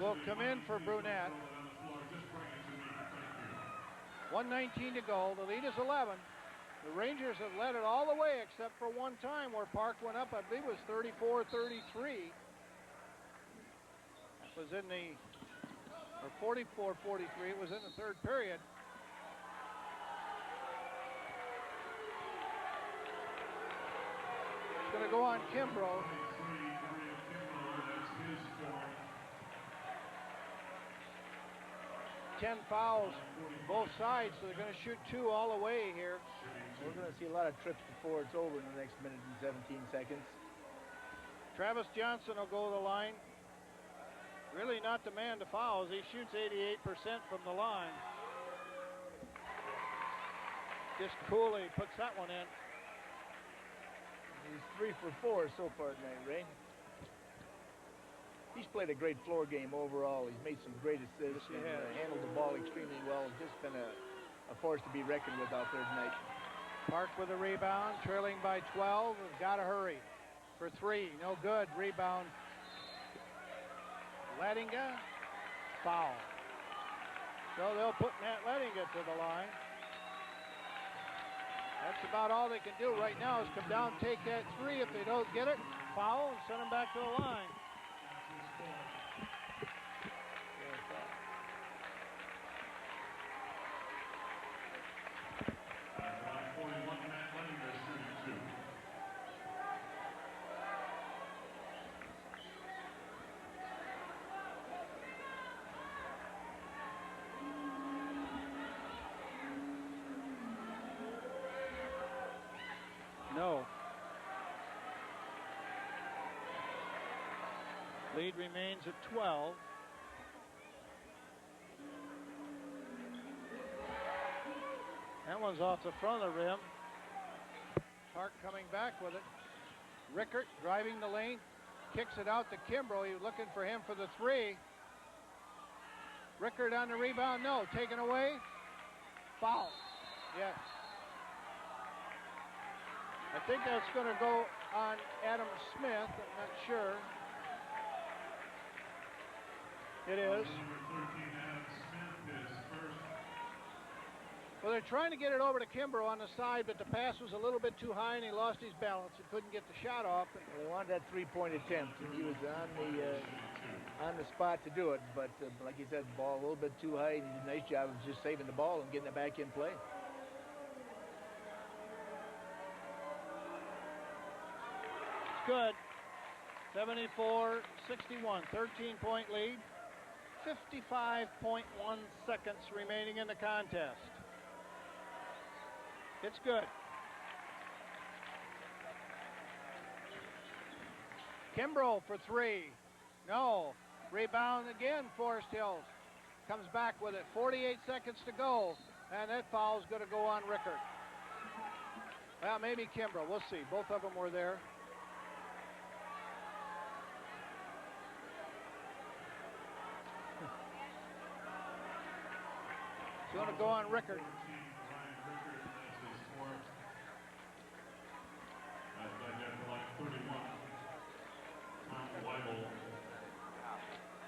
will come in for Brunette. 1:19 to go. The lead is 11. The Rangers have led it all the way except for one time where Park went up. I believe it was 34-33. That was in the, or 44-43. It was in the third period. It's going to go on Kimbrough. 10 fouls both sides, so they're going to shoot 2 all the way here. We're going to see a lot of trips before it's over in the next minute and 17 seconds. Travis Johnson will go to the line. Really not the man to fouls. He shoots 88% from the line. Just coolly puts that one in. He's 3 for 4 so far tonight, Ray. He's played a great floor game overall. He's made some great assists and handled the ball extremely well. Just been a force to be reckoned with out there tonight. Park with a rebound, trailing by 12. We've got to hurry for 3. No good. Rebound. Lettinga. Foul. So they'll put Matt Lettinga to the line. That's about all they can do right now is come down, take that 3. If they don't get it, foul, and send them back to the line. Lead remains at 12. That one's off the front of the rim. Park coming back with it. Rickert driving the lane, kicks it out to Kimbrough. He was looking for him for the three. Rickert on the rebound, no, taken away. Foul, yes. I think that's going to go on Adam Smith, I'm not sure. It is. Well, they're trying to get it over to Kimbrough on the side, but the pass was a little bit too high and he lost his balance. He couldn't get the shot off. Well, they wanted that three-point attempt, and he was on the spot to do it. But like you said, the ball a little bit too high. He did a nice job of just saving the ball and getting it back in play. It's good. 74-61, 13-point lead. 55.1 seconds remaining in the contest. It's good. Kimbrough for three. No. Rebound again, Forest Hills. Comes back with it. 48 seconds to go. And that foul's going to go on Rickert. Well, maybe Kimbrough. We'll see. Both of them were there. It's going to go on Rickert.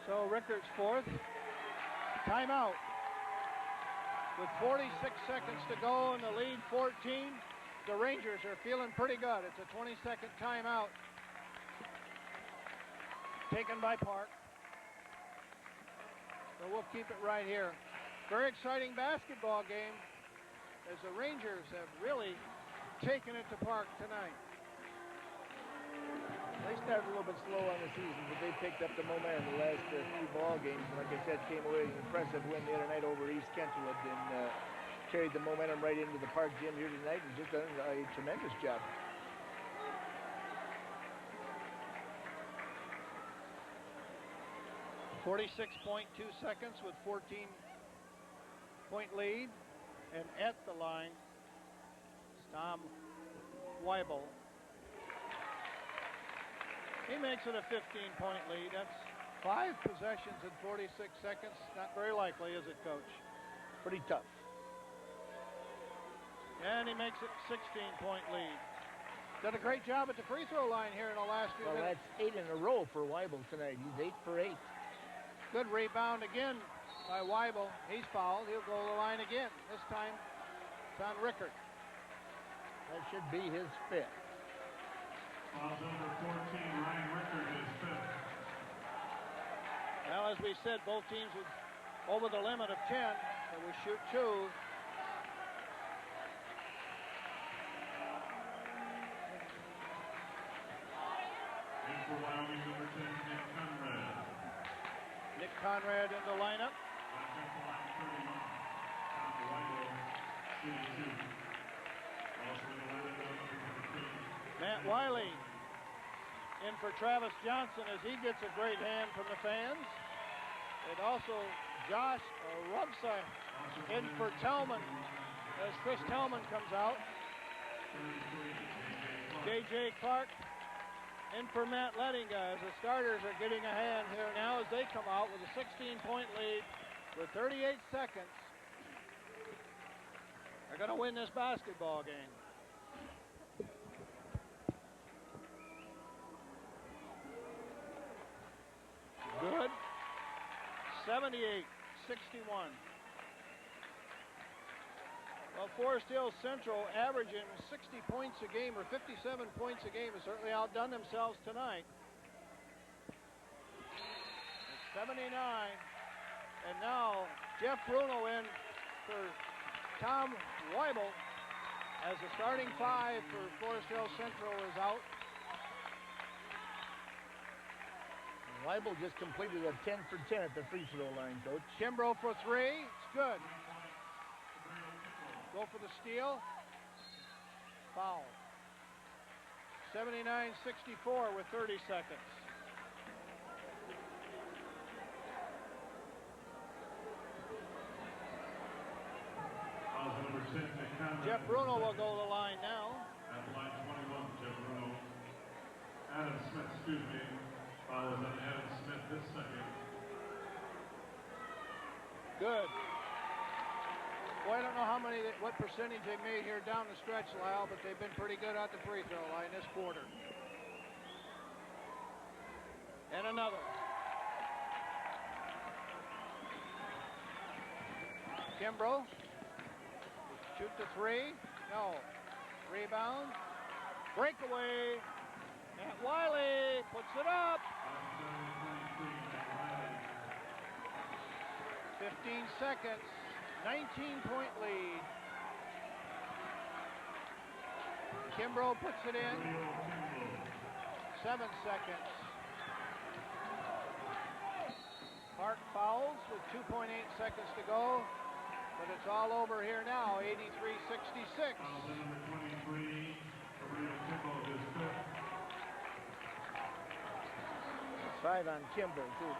So Rickert's fourth. Timeout. With 46 seconds to go and the lead 14, the Rangers are feeling pretty good. It's a 20-second timeout taken by Park. So we'll keep it right here. Very exciting basketball game as the Rangers have really taken it to Park tonight. They started a little bit slow on the season, but they picked up the momentum the last three ball games. And like I said, came away with an impressive win the other night over East Kentwood and carried the momentum right into the Park gym here tonight and just done a tremendous job. .2 seconds with 14-point lead. And at the line, Tom Weibel. He makes it a 15-point lead. That's 5 possessions in 46 seconds. Not very likely, is it, Coach? Pretty tough. And he makes it 16-point lead. Did a great job at the free throw line here in the last few minutes. That's 8 in a row for Weibel tonight. He's 8 for 8. Good rebound again by Weibel. He's fouled. He'll go to the line again. This time it's on Rickert. That should be his fifth. Fouls number 14, Ryan Rickert is fifth. Well, as we said, both teams are over the limit of 10. So we shoot 2. In for Wyoming, number 10, Nick Conrad. Nick Conrad in the lineup. Matt Wiley in for Travis Johnson as he gets a great hand from the fans. And also Josh Rubsa in for Tellman as Chris Tellman comes out. J.J. Clark in for Matt Lettinga as the starters are getting a hand here now as they come out with a 16-point lead with 38 seconds. They're going to win this basketball game. Good. 78-61. Well, Forest Hills Central averaging 60 points a game or 57 points a game has certainly outdone themselves tonight. It's 79. And now Jeff Bruno in for Tom Weibel as the starting 5 for Forest Hills Central is out. Weibel just completed a 10 for 10 at the free throw line, Coach. Kimbrough for 3. It's good. Go for the steal. Foul. 79-64 with 30 seconds. Jeff Bruno will go to the line now. At line 21, Jeff Bruno. Adam Smith, excuse me, follows on Adam Smith this second. Good. Well, I don't know what percentage they made here down the stretch, Lyle, but they've been pretty good at the free throw line this quarter. And another. Kimbrough. Shoot the three. No. Rebound. Breakaway. And Wiley puts it up. 15 seconds. 19-point lead. Kimbrough puts it in. 7 seconds. Park fouls with 2.8 seconds to go. But it's all over here now, 83-66. 5 on Kimbrough, too.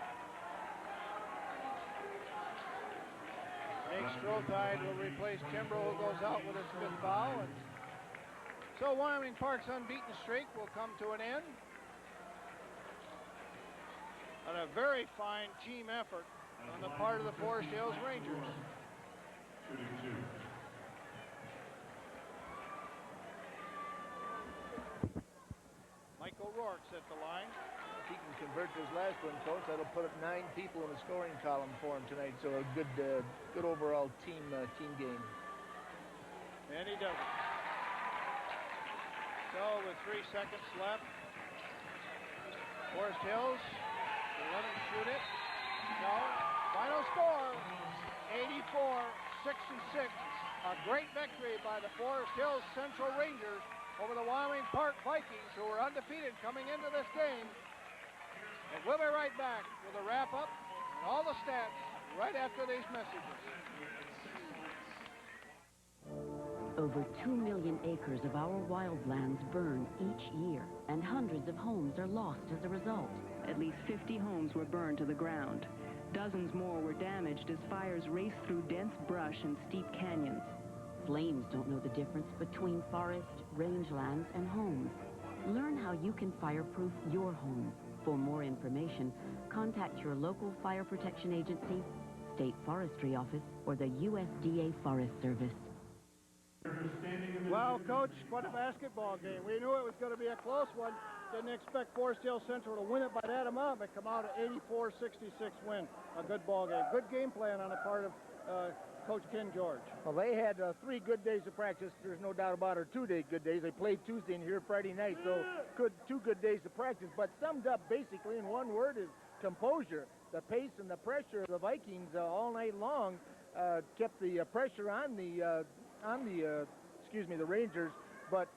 Nate Strothide will replace Kimbrough, who goes out with his 5th foul. And so Wyoming Park's unbeaten streak will come to an end. And a very fine team effort on the part of the Forest Hills Rangers. Mike O'Rourke's at the line. If he can convert this last one, Coach, that'll put up 9 people in the scoring column for him tonight. So a good overall team game. And he does it. So with 3 seconds left, Forest Hills, they let him shoot it. No. Final score, 84-66. A great victory by the Forest Hills Central Rangers over the Wyoming Park Vikings, who were undefeated coming into this game. And we'll be right back with a wrap-up and all the stats right after these messages. Over 2 million acres of our wildlands burn each year, and hundreds of homes are lost as a result. At least 50 homes were burned to the ground. Dozens more were damaged as fires raced through dense brush and steep canyons. Flames don't know the difference between forest, rangelands, and homes. Learn how you can fireproof your home. For more information, contact your local fire protection agency, state forestry office, or the USDA Forest Service. Well, Coach, what a basketball game. We knew it was going to be a close one. Didn't expect Forest Hill Central to win it by that amount, but come out at 84-66 win. A good ball game. Good game plan on the part of Coach Ken George. Well, they had 3 good days of practice. There's no doubt about it, 2 good days. They played Tuesday and here Friday night, so 2 good days of practice. But summed up basically in one word is composure. The pace and the pressure of the Vikings all night long kept the pressure on the Rangers, but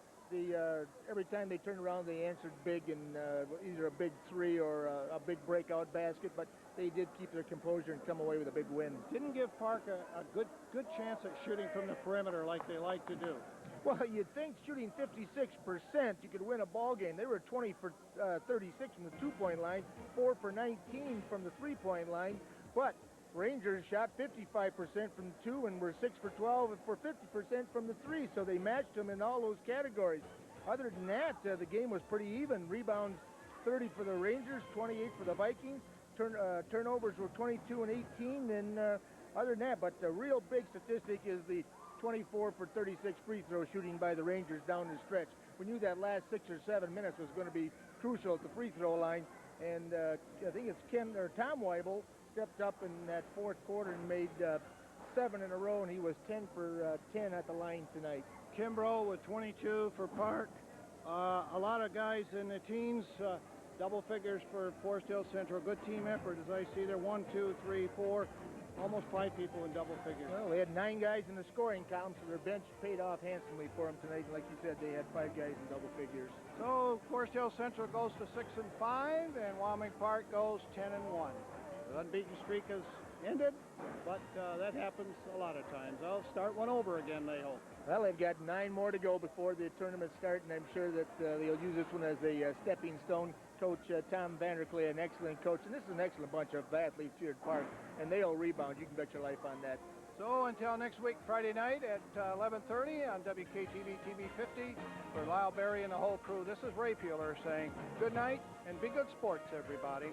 every time they turned around, they answered big, and either a big 3 or a big breakout basket, but they did keep their composure and come away with a big win. Didn't give Park a good chance at shooting from the perimeter like they like to do. Well, you'd think shooting 56%, you could win a ball game. They were 20 for 36 from the 2-point line, 4 for 19 from the 3-point line, but Rangers shot 55% from 2 and were 6 for 12 and for 50% from the 3, so they matched them in all those categories. Other than that, the game was pretty even. Rebounds 30 for the Rangers, 28 for the Vikings. Turnovers were 22 and 18, and other than that, but the real big statistic is the 24 for 36 free throw shooting by the Rangers down the stretch. We knew that last 6 or 7 minutes was going to be crucial at the free throw line, and I think it's Tom Weibel stepped up in that 4th quarter and made 7 in a row, and he was 10 for 10 at the line tonight. Kimbrough with 22 for Park. A lot of guys in the teens, double figures for Forest Hill Central. Good team effort, as I see there. 1, 2, 3, 4, almost 5 people in double figures. Well, they had 9 guys in the scoring column, so their bench paid off handsomely for them tonight. And like you said, they had 5 guys in double figures. So Forest Hill Central goes to 6 and 5, and Wyoming Park goes 10 and 1. The unbeaten streak has ended, but that happens a lot of times. I'll start one over again, they hope. Well, they've got 9 more to go before the tournament starts, and I'm sure that they'll use this one as a stepping stone. Coach Tom Vanderklee, an excellent coach, and this is an excellent bunch of athletes here at Park, and they'll rebound. You can bet your life on that. So until next week, Friday night at 11:30 on WKTV TV 50, for Lyle Berry and the whole crew, this is Ray Peeler saying good night and be good sports, everybody.